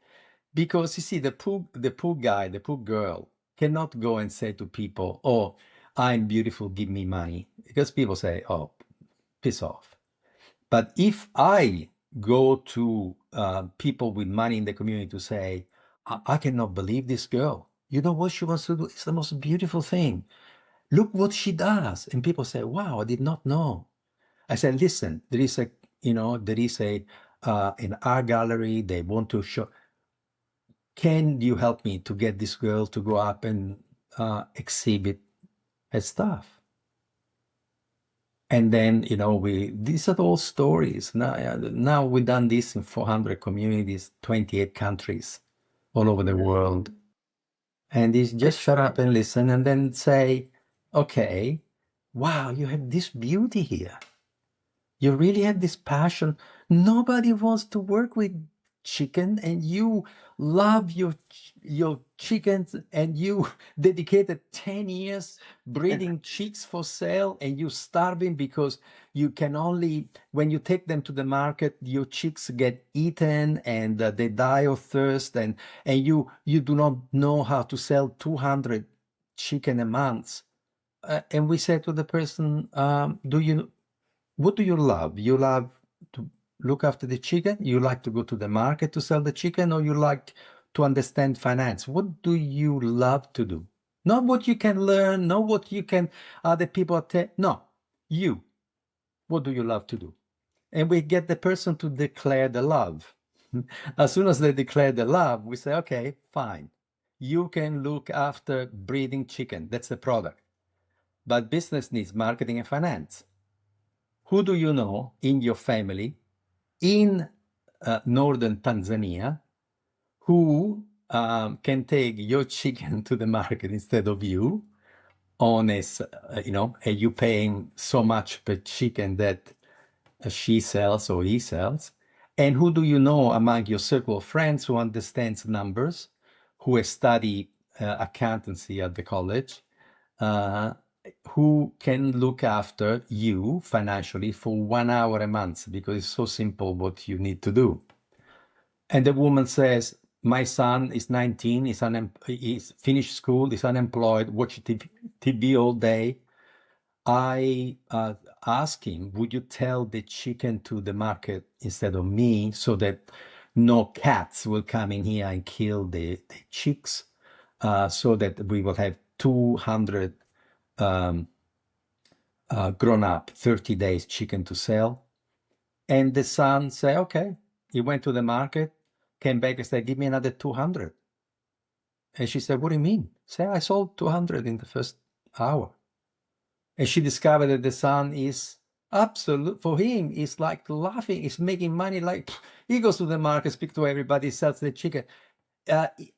Because you see, the poor guy, the poor girl cannot go and say to people, "Oh, I'm beautiful, give me money," because people say, "Oh, piss off." But if I go to people with money in the community to say, I cannot believe this girl. You know what she wants to do? It's the most beautiful thing. Look what she does. And people say, wow, I did not know. I said, listen, there is an art gallery. They want to show. Can you help me to get this girl to go up and exhibit her stuff? And then, these are all stories. Now we've done this in 400 communities, 28 countries all over the world. And it's just shut up and listen and then say, okay, wow, you have this beauty here. You really have this passion. Nobody wants to work with chicken, and you love your chickens, and you dedicated 10 years breeding chicks for sale, and you starving because you can only, when you take them to the market, your chicks get eaten and they die of thirst, and you do not know how to sell 200 chicken a month. And we said to the person, what do you love? You love to look after the chicken? You like to go to the market to sell the chicken, or you like to understand finance? What do you love to do? Not what you can learn, not what you can other people tell. No, you. What do you love to do? And we get the person to declare the love. As soon as they declare the love, we say, okay, fine. You can look after breeding chicken. That's the product. But business needs marketing and finance. Who do you know in your family in northern Tanzania who can take your chicken to the market instead of you on and you paying so much per chicken that she sells or he sells? And who do you know among your circle of friends who understands numbers, who has studied accountancy at the college, who can look after you financially for 1 hour a month, because it's so simple what you need to do. And the woman says, my son is 19, he's finished school, he's unemployed, watching TV all day. I ask him, would you tell the chicken to the market instead of me, so that no cats will come in here and kill the chicks, so that we will have 200 grown up 30 days chicken to sell? And the son said, okay. He went to the market, came back and said, give me another 200. And she said, what do you mean? Say, I sold 200 in the first hour. And she discovered that the son is absolute, for him, it's like laughing, he's making money. Like, he goes to the market, speaks to everybody, sells the chicken.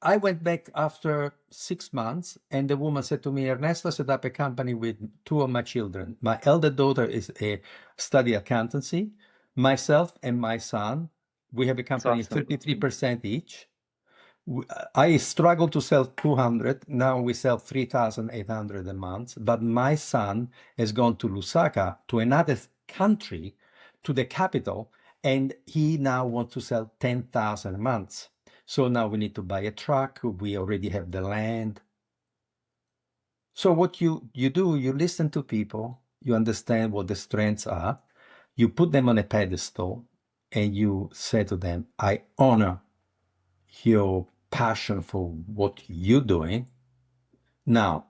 I went back after 6 months, and the woman said to me, Ernesto set up a company with 2 of my children. My elder daughter is a study accountancy. Myself and my son, we have a company, awesome. 33% each. I struggle to sell 200. Now we sell 3,800 a month. But my son has gone to Lusaka, to another country, to the capital, and he now wants to sell 10,000 a month. So now we need to buy a truck. We already have the land. So what you do, you listen to people, you understand what the strengths are, you put them on a pedestal, and you say to them, I honor your passion for what you're doing. Now,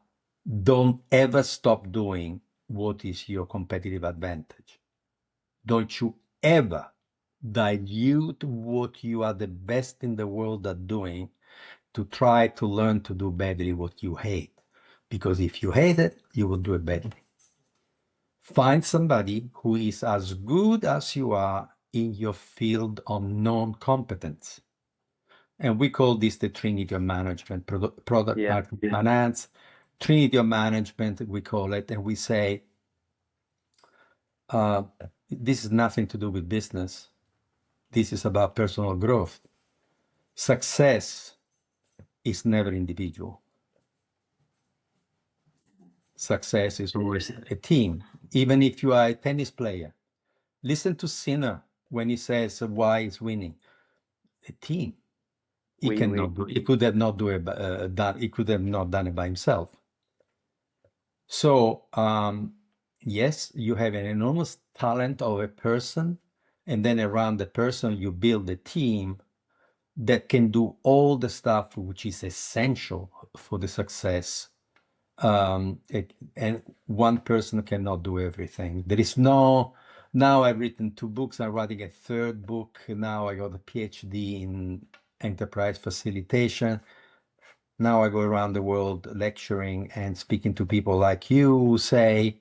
don't ever stop doing what is your competitive advantage. Don't you ever dilute what you are the best in the world at doing to try to learn to do badly what you hate. Because if you hate it, you will do it badly. Find somebody who is as good as you are in your field of non-competence. And we call this the Trinity of Management, product marketing, finance, Trinity of Management, we call it. And we say, this is nothing to do with business. This is about personal growth. Success is never individual. Success is always a team. Even if you are a tennis player, listen to Sinner when he says why he's winning. A team. He cannot do. He could have not do it. He could have not done it by himself. So yes, you have an enormous talent of a person, and then around the person you build a team that can do all the stuff which is essential for the success. And one person cannot do everything. There is no. Now I've written 2 books. I'm writing a 3rd book. Now I got a PhD in Enterprise Facilitation. Now I go around the world lecturing and speaking to people like you who say,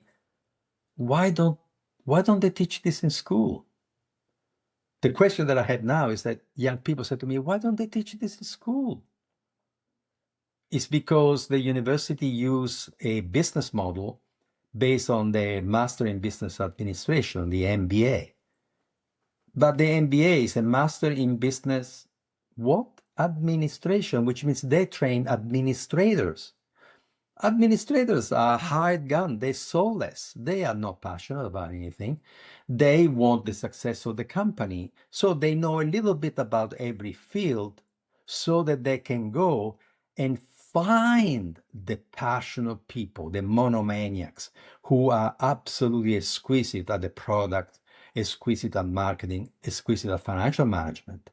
why don't Why don't they teach this in school? The question that I have now is that young people say to me, why don't they teach this in school? It's because the university use a business model based on the Master in Business Administration, the MBA. But the MBA is a Master in Business what? Administration, which means they train administrators. Administrators are hired gun. They're soulless. They are not passionate about anything. They want the success of the company. So they know a little bit about every field so that they can go and find the passionate people, the monomaniacs, who are absolutely exquisite at the product, exquisite at marketing, exquisite at financial management.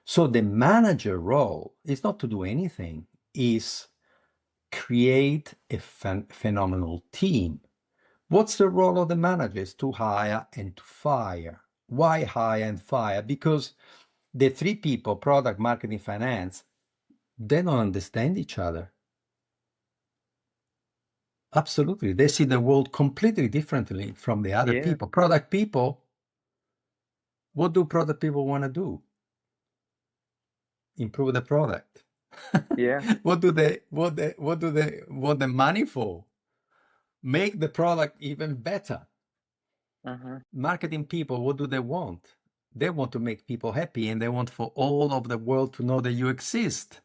So the manager role is not to do anything, is create a phenomenal team. What's the role of the manager? Is to hire and to fire. Why hire and fire? Because the three people, product, marketing, finance, they don't understand each other. Absolutely. They see the world completely differently from the other people. Product people, what do product people want to do? Improve the product. Yeah. What do they want the money for? Make the product even better. Marketing people, what do they want? They want to make people happy, and they want for all of the world to know that you exist.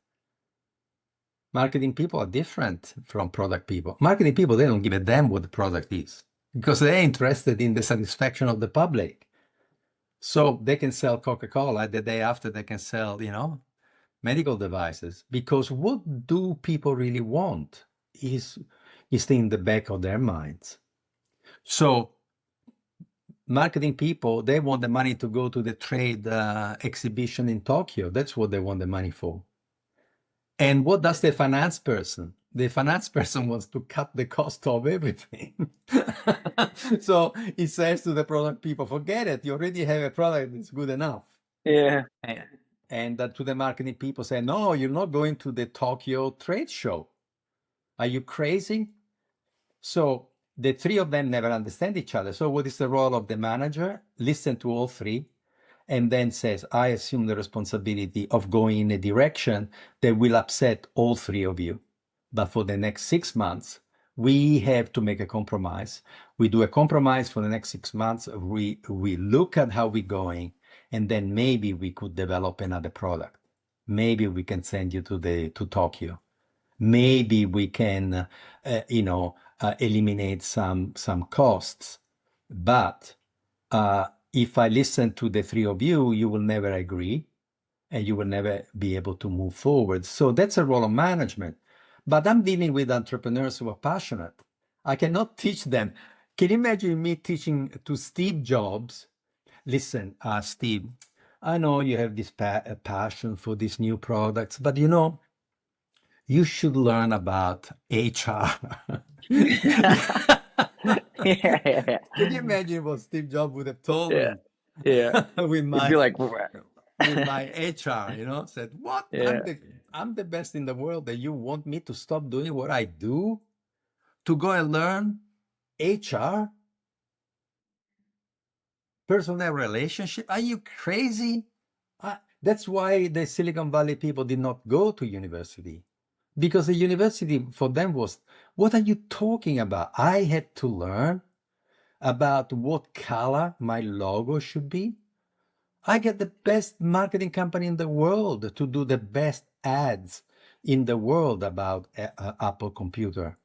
Marketing people are different from product people. Marketing people, they don't give a damn what the product is because they're interested in the satisfaction of the public. So they can sell Coca-Cola the day after they can sell, medical devices, because what do people really want is in the back of their minds. So marketing people, they want the money to go to the trade exhibition in Tokyo. That's what they want the money for. And what does the finance person? The finance person wants to cut the cost of everything. So he says to the product people, forget it. You already have a product that's good enough. Yeah. And to the marketing people say, no, you're not going to the Tokyo trade show. Are you crazy? So the three of them never understand each other. So what is the role of the manager? Listen to all three and then says, I assume the responsibility of going in a direction that will upset all three of you. But for the next 6 months, we have to make a compromise. We do a compromise for the next 6 months. We look at how we're going, and then maybe we could develop another product. Maybe we can send you to Tokyo. Maybe we can, eliminate some costs. But if I listen to the three of you, you will never agree, and you will never be able to move forward. So that's a role of management. But I'm dealing with entrepreneurs who are passionate. I cannot teach them. Can you imagine me teaching to Steve Jobs? Listen, Steve, I know you have this passion for these new products, but you should learn about HR. Yeah. Can you imagine what Steve Jobs would have told Yeah. me? Yeah. with You'd my be like, with my HR, said, what? Yeah. I'm the best in the world, that you want me to stop doing what I do to go and learn HR? Personal relationship? Are you crazy? That's why the Silicon Valley people did not go to university, because the university for them was, what are you talking about? I had to learn about what color my logo should be. I get the best marketing company in the world to do the best ads in the world about Apple computer.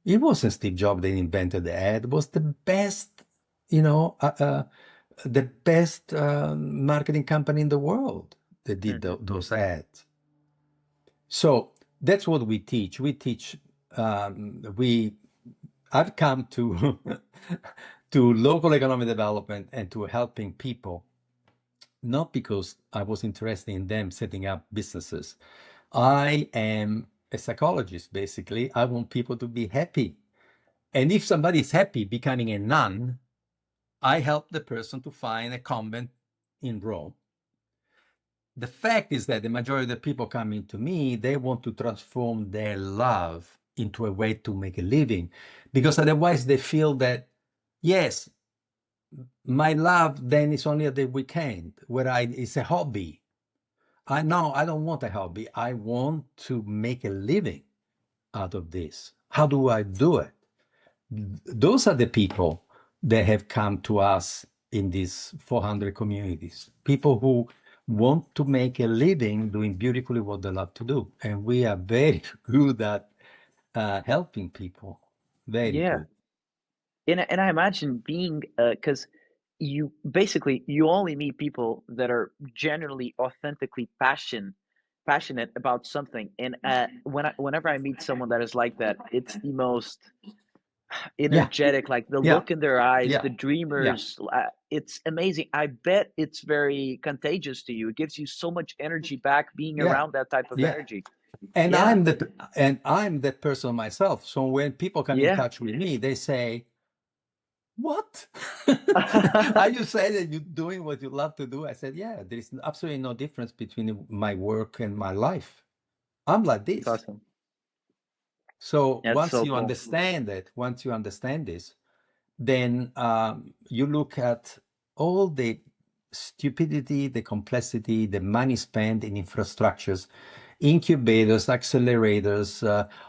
It wasn't Steve Jobs that invented the ad. It was the best, the best marketing company in the world that did those ads. So that's what we teach. We teach. I've come to to local economic development and to helping people, not because I was interested in them setting up businesses. I am a psychologist, basically. I want people to be happy. And if somebody is happy becoming a nun, I help the person to find a convent in Rome. The fact is that the majority of the people coming to me, they want to transform their love into a way to make a living, because otherwise they feel that, yes, My love then is only at the weekend, where it's a hobby. I don't want a hobby. I want to make a living out of this. How do I do it? Those are the people that have come to us in these 400 communities. People who want to make a living doing beautifully what they love to do. And we are very good at helping people. Very Yeah. good. And I imagine being because you basically you only meet people that are genuinely authentically passionate about something. And whenever I meet someone that is like that, it's the most Yeah, energetic, like the yeah, look in their eyes, yeah, the yeah, dreamers. It's amazing. I bet it's very contagious to you. It gives you so much energy back being yeah, around that type of yeah. energy. And Yeah. I'm that person myself. So when people come in Yeah. touch with me, they say, "What? Are you saying that you're doing what you love to do?" I said, "Yeah, there is absolutely no difference between my work and my life. I'm like It's this." awesome. So That's so cool. once you understand this, then you look at all the stupidity, the complexity, the money spent in infrastructures, incubators, accelerators,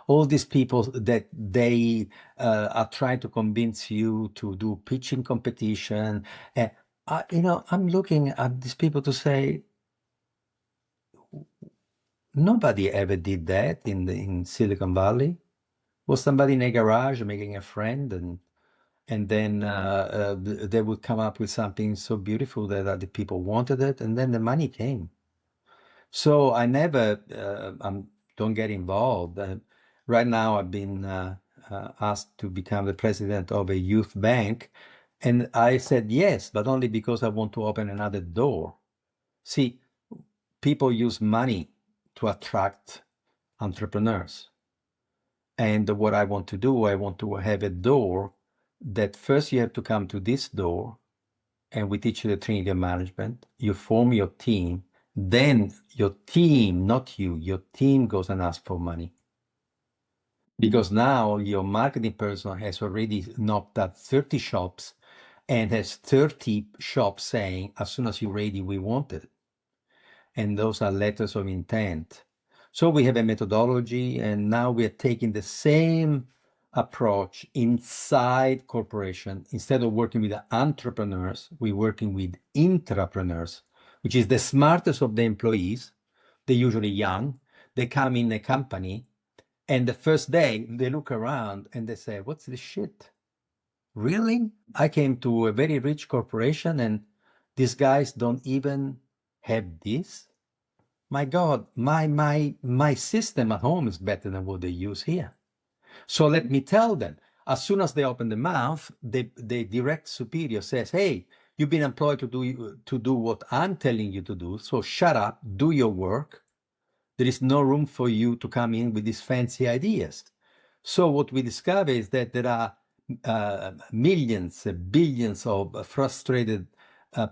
all these people that they are trying to convince you to do pitching competition. And I'm looking at these people to say, nobody ever did that in Silicon Valley. Was somebody in a garage making a friend, and then they would come up with something so beautiful that other people wanted it, and then the money came. So I never don't get involved. Right now, I've been asked to become the president of a youth bank, and I said yes, but only because I want to open another door. See, people use money to attract entrepreneurs. And what I want to do, I want to have a door that first you have to come to this door, and we teach you the Trinity of Management. You form your team. Then your team, not you, your team goes and asks for money. Because now your marketing person has already knocked out 30 shops and has 30 shops saying, as soon as you're ready, we want it. And those are letters of intent. So we have a methodology, and now we are taking the same approach inside corporation. Instead of working with the entrepreneurs, we're working with intrapreneurs, which is the smartest of the employees. They're usually young. They come in a company, and the first day they look around and they say, "What's this shit? Really? I came to a very rich corporation, and these guys don't even have this? My God, my system at home is better than what they use here." So let me tell them, as soon as they open the mouth, the direct superior says, "Hey, you've been employed to do what I'm telling you to do. So shut up, do your work. There is no room for you to come in with these fancy ideas." So what we discover is that there are millions, billions of frustrated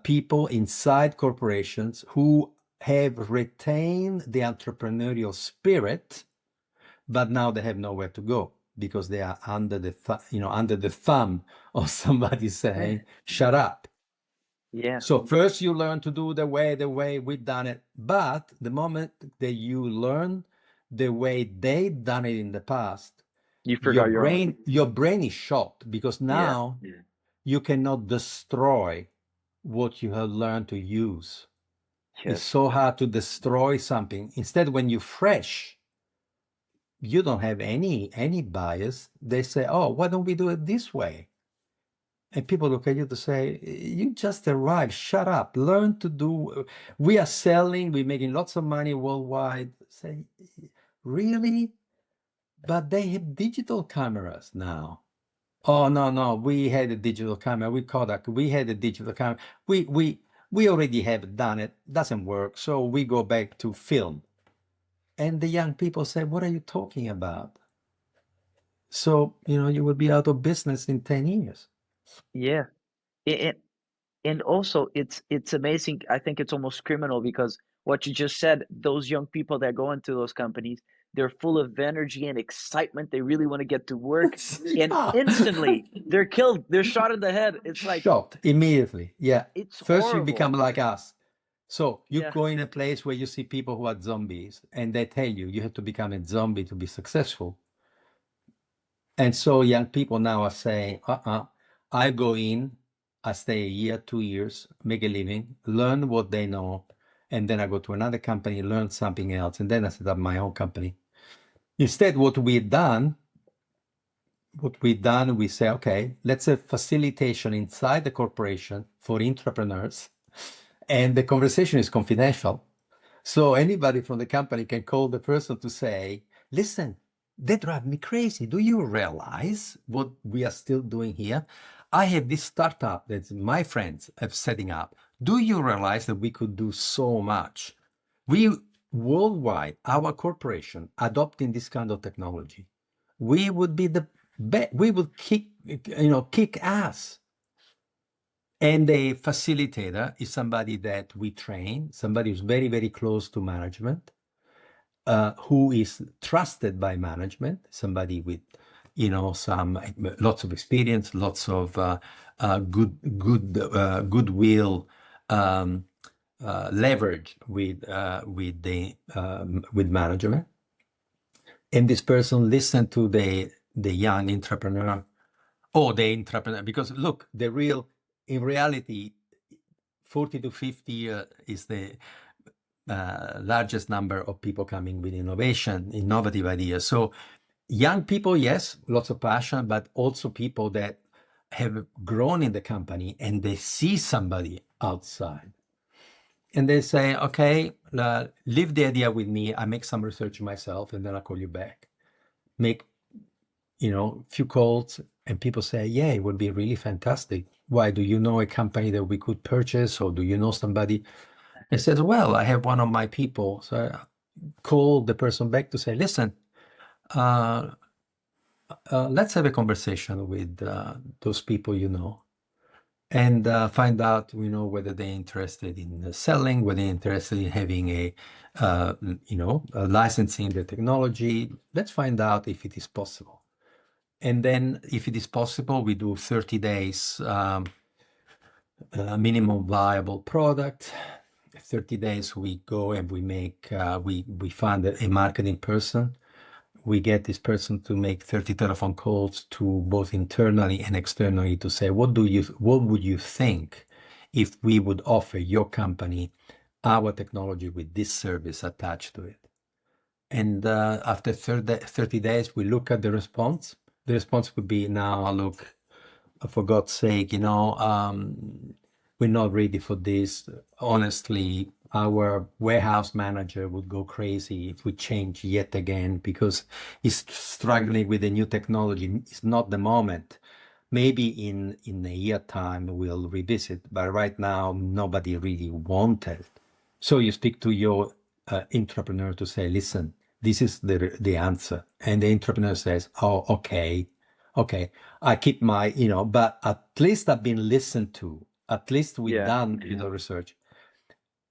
people inside corporations who have retained the entrepreneurial spirit, but now they have nowhere to go because they are under under the thumb of somebody saying, "Shut up." Yeah. So first you learn to do the way we've done it. But the moment that you learn the way they done it in the past, You your forgot your own. brain is shocked, because Yeah. now you cannot destroy what you have learned to use. It's Yes. so hard to destroy something. Instead, when you're fresh, you don't have any bias. They say, "Oh, why don't we do it this way?" And people look at you to say, "You just arrived. Shut up. Learn to do. We are selling. We're making lots of money worldwide." Say, "Really? But they have digital cameras now." "Oh, no, no. We had a digital camera. We Kodak. We had a digital camera. We already have done it. Doesn't work. So we go back to film." And the young people say, "What are you talking about?" So, you will be out of business in 10 years. Yeah. And and also it's amazing. I think it's almost criminal because what you just said, those young people that go into those companies, they're full of energy and excitement. They really want to get to work, and Yeah. instantly they're killed. They're shot in the head. It's like, Shot immediately. Yeah. it's First you become horrible. like us. So you Yeah. go in a place where you see people who are zombies and they tell you you have to become a zombie to be successful. And so young people now are saying, I go in, I stay a year, 2 years, make a living, learn what they know, and then I go to another company, learn something else, and then I set up my own company. Instead, we say, okay, let's have facilitation inside the corporation for entrepreneurs, and the conversation is confidential. So anybody from the company can call the person to say, listen, they drive me crazy. Do you realize what we are still doing here? I have this startup that my friends have setting up. Do you realize that we could do so much? We worldwide, our corporation adopting this kind of technology, we would be the best. We would kick ass. And the facilitator is somebody that we train, somebody who's very, very close to management, who is trusted by management, somebody with, some lots of experience, lots of goodwill, leverage with management. And this person listened to the young entrepreneur, because look, in reality, 40 to 50 is the largest number of people coming with innovative ideas. So young people, yes, lots of passion, but also people that have grown in the company and they see somebody outside. And they say, okay, leave the idea with me. I make some research myself and then I'll call you back. Make, few calls, and people say, yeah, it would be really fantastic. Why? Do you know a company that we could purchase, or do you know somebody? I said, well, I have one of my people. So I called the person back to say, listen, let's have a conversation with those people, and find out, whether they're interested in selling, whether they're interested in having a licensing the technology. Let's find out if it is possible. And then if it is possible, we do 30 days minimum viable product. 30 days we go and we make, we find a marketing person. We get this person to make 30 telephone calls to both internally and externally to say, what would you think if we would offer your company our technology with this service attached to it? And after 30 days, we look at the response. The response would be, now look, for God's sake, we're not ready for this. Honestly, our warehouse manager would go crazy if we change yet again because he's struggling with the new technology. It's not the moment. Maybe in a year time we'll revisit, but right now nobody really wanted. So you speak to your entrepreneur to say, listen, this is the answer. And the entrepreneur says, oh, okay, I keep my, but at least I've been listened to. At least we've done research.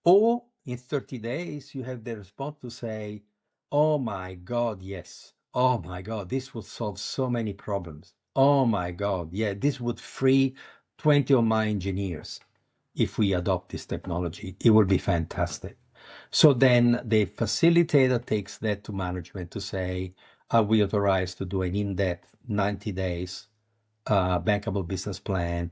Or in 30 days, you have the response to say, oh my God, yes. Oh my God, this would solve so many problems. Oh my God, yeah, this would free 20 of my engineers if we adopt this technology. It would be fantastic. So then the facilitator takes that to management to say, are we authorized to do an in-depth 90 days bankable business plan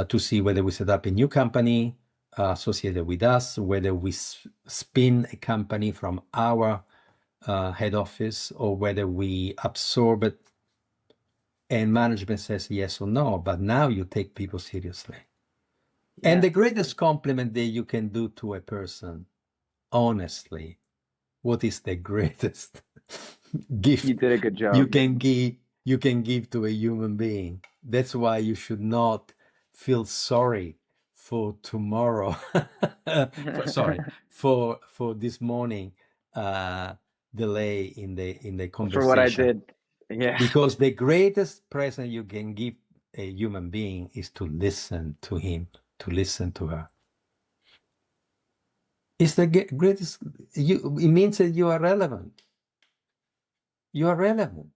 to see whether we set up a new company associated with us, whether we spin a company from our head office, or whether we absorb it. And management says yes or no, but now you take people seriously. Yeah. And the greatest compliment that you can do to a person, honestly, what is the greatest gift You did a good job. you can give to a human being? That's why you should not feel sorry for tomorrow. for this morning delay in the conversation. For what I did. Yeah. Because the greatest present you can give a human being is to listen to him, to listen to her. It's the greatest. It means that you are relevant. you are relevant.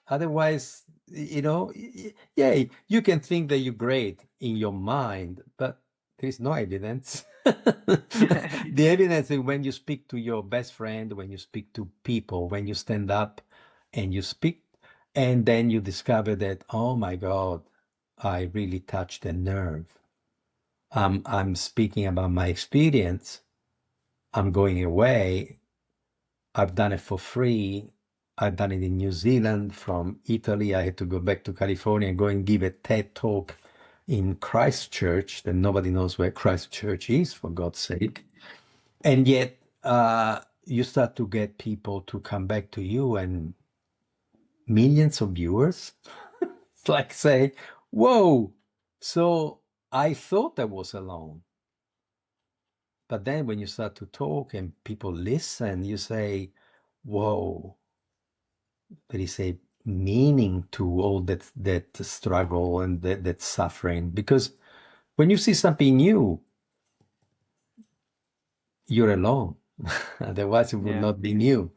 Otherwise, yeah, you can think that you're great in your mind, but there is no evidence. The evidence is when you speak to your best friend, when you speak to people, when you stand up and you speak, and then you discover that, oh my God, I really touched a nerve. I'm speaking about my experience. I'm going away. I've done it for free. I've done it in New Zealand. From Italy, I had to go back to California and go and give a TED talk in Christchurch, that nobody knows where Christchurch is, for God's sake. And yet, you start to get people to come back to you, and millions of viewers. It's like say, whoa, so I thought I was alone. But then when you start to talk and people listen, you say, whoa, there is a meaning to all that struggle and that suffering. Because when you see something new, you're alone. Otherwise, it would Yeah. not be new.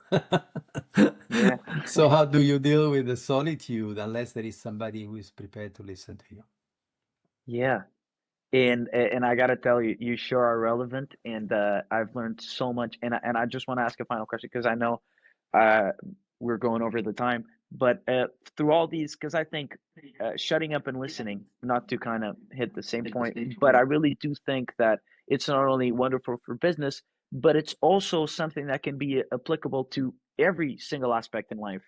Yeah. So how do you deal with the solitude unless there is somebody who is prepared to listen to you? Yeah. And I gotta tell you, you sure are relevant, and I've learned so much. And I just want to ask a final question because I know uh, we're going over the time. But through all these, because I think shutting up and listening, not to kind of hit the same point, but I really do think that it's not only wonderful for business, but it's also something that can be applicable to every single aspect in life.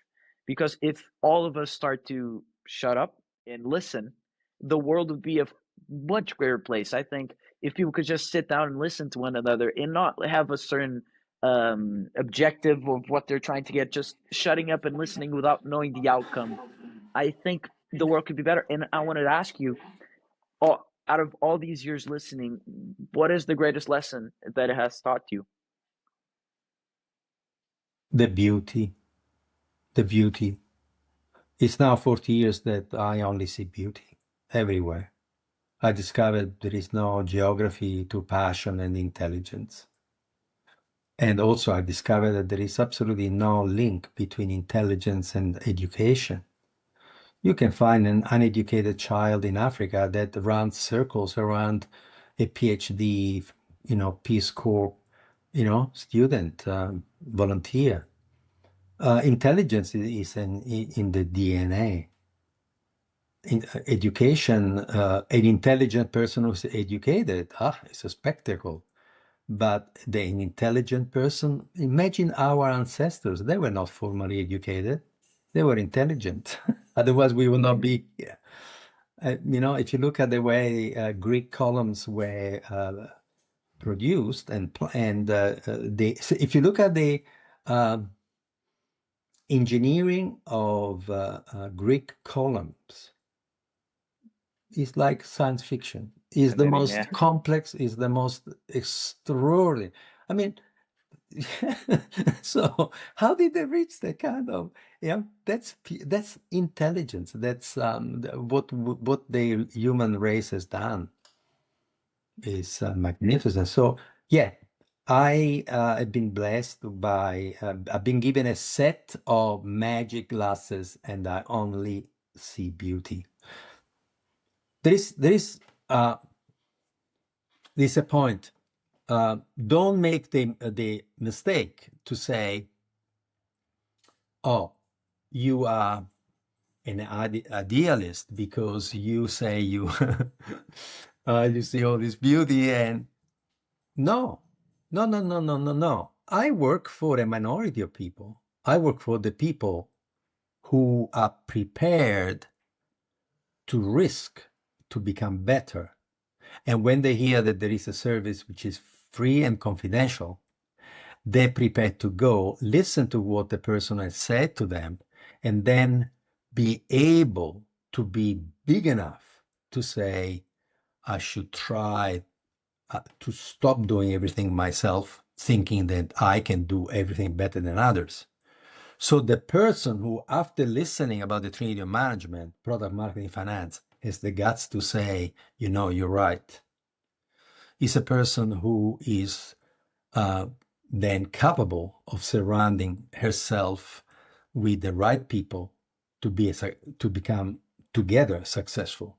Because if all of us start to shut up and listen, the world would be a much greater place. I think if people could just sit down and listen to one another and not have a certain objective of what they're trying to get, just shutting up and listening without knowing the outcome, I think the world could be better. And I wanted to ask you, out of all these years listening, what is the greatest lesson that it has taught you? The beauty, the beauty. It's now 40 years that I only see beauty everywhere. I discovered there is no geography to passion and intelligence. And also, I discovered that there is absolutely no link between intelligence and education. You can find an uneducated child in Africa that runs circles around a PhD, Peace Corps, student, volunteer. Intelligence is in the DNA. In education, an intelligent person who's educated, it's a spectacle. But the intelligent person, imagine our ancestors, they were not formally educated, they were intelligent. Otherwise, we would not be here. If you look at the way Greek columns were produced, if you look at the engineering of Greek columns, it's like science fiction. Is the Fascinating, most yeah. complex, is the most extraordinary. I mean, so how did they reach that kind of, that's intelligence. That's what the human race has done is magnificent. So yeah, I have been blessed by, I've been given a set of magic glasses and I only see beauty. There is a point. Don't make the mistake to say, oh, you are an idealist because you say you you see all this beauty, and no, no, no, no, no, no, no. I work for a minority of people. I work for the people who are prepared to risk to become better. And when they hear that there is a service which is free and confidential, they're prepared to go, listen to what the person has said to them, and then be able to be big enough to say, I should try to stop doing everything myself, thinking that I can do everything better than others. So the person who, after listening about the Trinity of Management, product marketing, finance, has the guts to say, you're right, is a person who is then capable of surrounding herself with the right people to become together successful.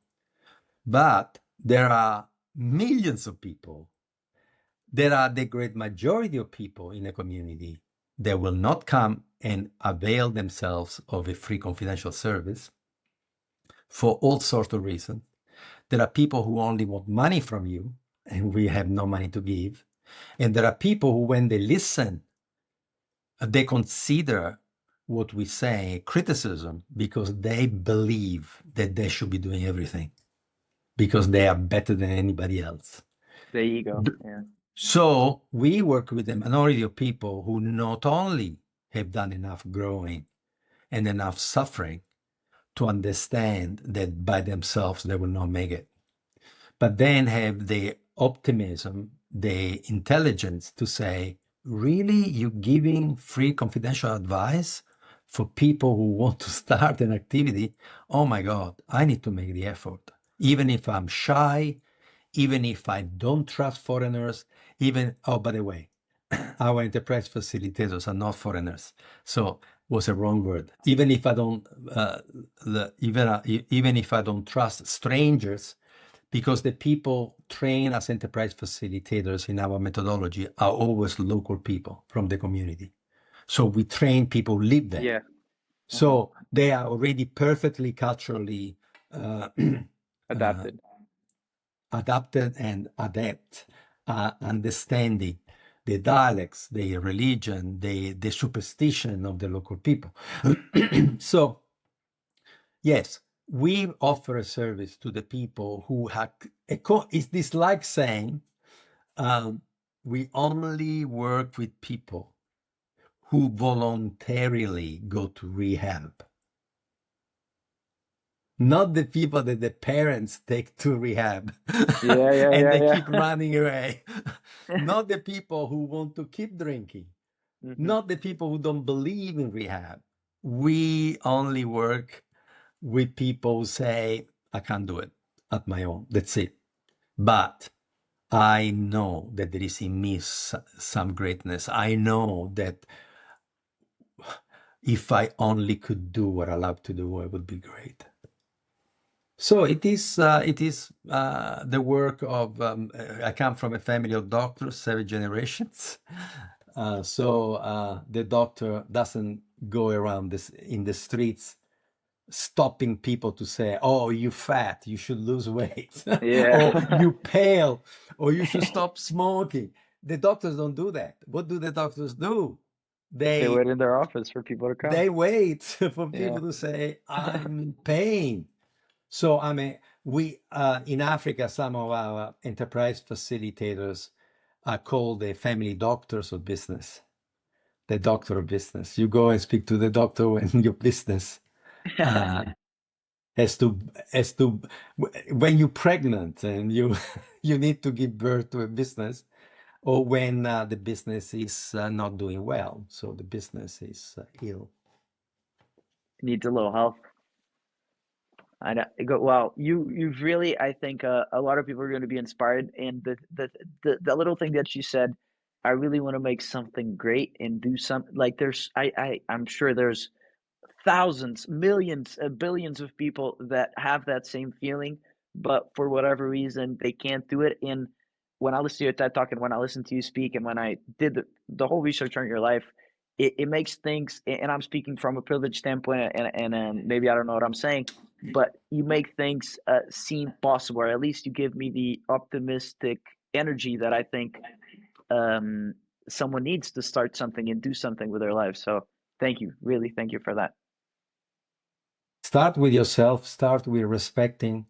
But there are millions of people. There are the great majority of people in a community that will not come and avail themselves of a free confidential service for all sorts of reasons. There are people who only want money from you, and we have no money to give. And there are people who, when they listen, they consider what we say criticism because they believe that they should be doing everything because they are better than anybody else. The ego. Yeah. So we work with a minority of people who not only have done enough growing and enough suffering to understand that by themselves they will not make it, but then have the optimism, the intelligence to say, really, you giving free confidential advice for people who want to start an activity? Oh my God, I need to make the effort. Even if I'm shy, even if I don't trust foreigners, even, oh, by the way, our enterprise facilitators are not foreigners. So was a wrong word. Even if I don't, even if I don't trust strangers, because the people trained as enterprise facilitators in our methodology are always local people from the community. So we train people who live there. Yeah. So they are already perfectly culturally Adapted. adapted and adept, understanding the dialects, the religion, the superstition of the local people. So, yes, we offer a service to the people who have. Is this like saying we only work with people who voluntarily go to rehab? Not the people that the parents take to rehab and they keep running away. Not the people who want to keep drinking. Not the people who don't believe in rehab. We only work with people who say, I can't do it at my own. That's it. But I know that there is in me some greatness. I know that if I only could do what I love to do, I would be great. So it is the work of, I come from a family of doctors, 7 generations. So the doctor doesn't go around in the streets stopping people to say, oh, you fat, you should lose weight. Yeah. Or you pale, or you should stop smoking. The doctors don't do that. What do the doctors do? They wait in their office for people to come. They wait for Yeah. people to say, I'm in pain. So, I mean, we in Africa, some of our enterprise facilitators are called the family doctors of business, the doctor of business. You go and speak to the doctor when your business has to when you're pregnant and you you need to give birth to a business, or when the business is not doing well, so the business is ill. Needs a little help. I know. Well, you've really, I think, a lot of people are going to be inspired. And the little thing that you said, I really want to make something great and do something like I'm sure there's thousands, millions, billions of people that have that same feeling, but for whatever reason they can't do it. And when I listen to your TED talk and when I listen to you speak and when I did the whole research on your life, it makes things. And I'm speaking from a privileged standpoint, and maybe I don't know what I'm saying, but you make things seem possible, or at least you give me the optimistic energy that I think someone needs to start something and do something with their life. So thank you, really, thank you for that. Start with yourself, start with respecting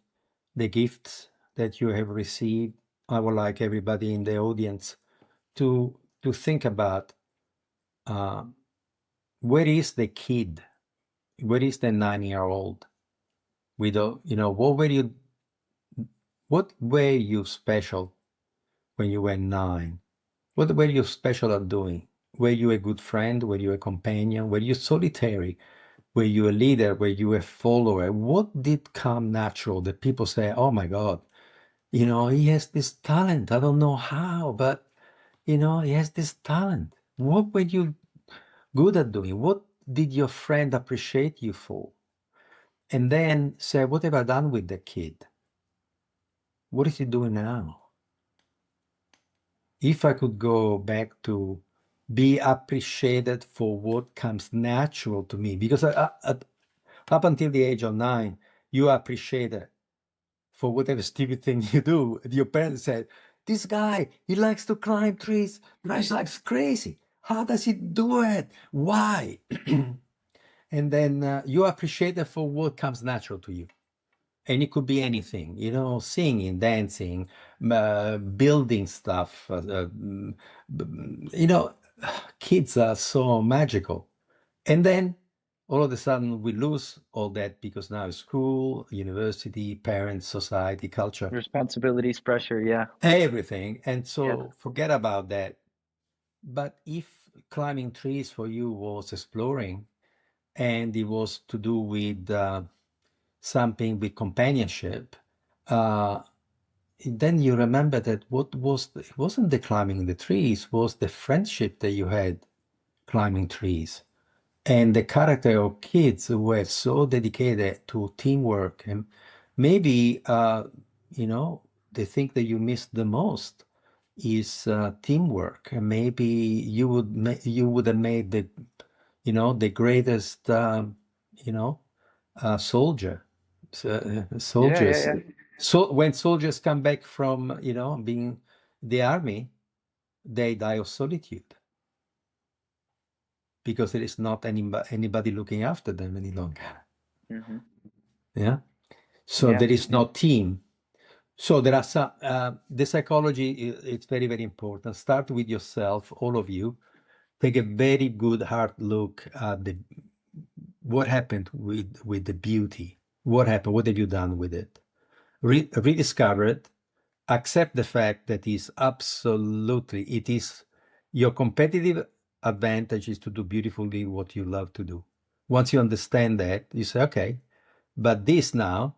the gifts that you have received. I would like everybody in the audience to think about where is the kid, where is the 9-year-old? What were you special when you were 9? What were you special at doing? Were you a good friend? Were you a companion? Were you solitary? Were you a leader? Were you a follower? What did come natural that people say, oh my God, he has this talent. I don't know how, but, he has this talent. What were you good at doing? What did your friend appreciate you for? And then say, what have I done with the kid? What is he doing now? If I could go back to be appreciated for what comes natural to me, because up until the age of 9, you are appreciated for whatever stupid thing you do. Your parents said, this guy, he likes to climb trees, he's like crazy. How does he do it? Why? And then you appreciate it for what comes natural to you. And it could be anything, singing, dancing, building stuff. You know, kids are so magical. And then all of a sudden we lose all that because now school, university, parents, society, culture, Responsibilities, pressure, yeah. everything. And so Yeah. forget about that. But if climbing trees for you was exploring and it was to do with something with companionship, then you remember that it wasn't the climbing the trees, was the friendship that you had climbing trees. And the character of kids who were so dedicated to teamwork. And maybe, the thing that you missed the most is teamwork. And maybe you would have made the greatest, soldier. Soldiers. Yeah. So when soldiers come back from, being the army, they die of solitude because there is not anybody looking after them any longer. Mm-hmm. Yeah. So Yeah. there is no team. So there are some, the psychology, it's very, very important. Start with yourself, all of you. Take a very good hard look at what happened with the beauty. What happened? What have you done with it? Rediscover it. Accept the fact that it is your competitive advantage is to do beautifully what you love to do. Once you understand that, you say, okay, but this now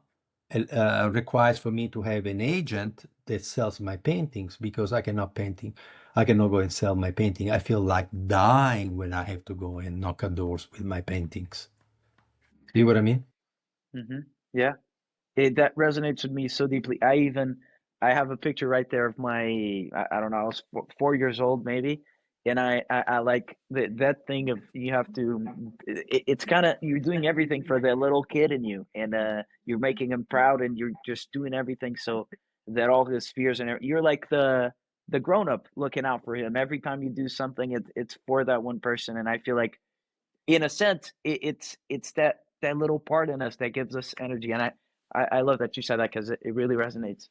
requires for me to have an agent that sells my paintings because I cannot go and sell my painting. I feel like dying when I have to go and knock on doors with my paintings. See what I mean? Mm-hmm. Yeah. That resonates with me so deeply. I have a picture right there of I don't know, I was 4 years old maybe, and I like that thing of you have to. It's kind of you're doing everything for the little kid in you, and you're making him proud, and you're just doing everything so that all his fears and you're like the grown up looking out for him. Every time you do something, it's for that one person, and I feel like in a sense, it's that little part in us that gives us energy, and I love that you said that because it really resonates.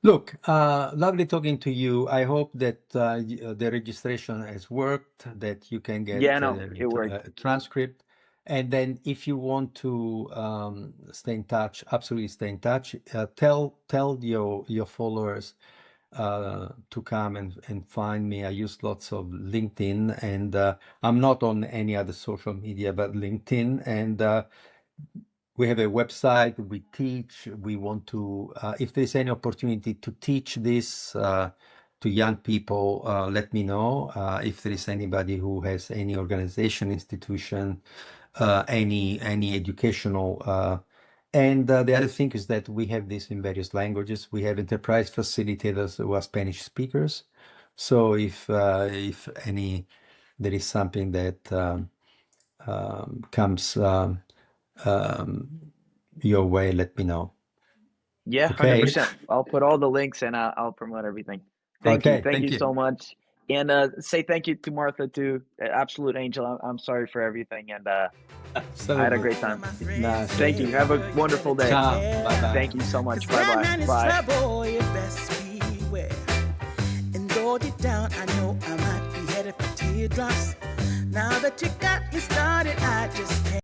Look, lovely talking to you. I hope that the registration has worked, that you can Yeah, get no, it worked. a transcript. And then if you want to stay in touch, absolutely stay in touch. Tell your followers to come and find me. I use lots of LinkedIn, and I'm not on any other social media but LinkedIn. And we have a website, we teach, we want to, if there's any opportunity to teach this to young people, let me know. If there is anybody who has any organization, institution, any educational, and the other thing is that we have this in various languages. We have enterprise facilitators who are Spanish speakers. So if there is something that comes your way, let me know. Yeah, Okay. 100%. I'll put all the links and I'll promote everything. Thank you, Okay. thank Thank you you. so much, and say thank you to Martha too. Absolute angel. I'm sorry for everything, and I had a Absolutely. great time. Nice. Thank you. Have a wonderful day. Ciao. Bye bye. Thank you so much. Bye bye. Bye. Trouble, you best beware. And though deep down, I know I might be headed for teardrops. Now that you got me started, I just can't.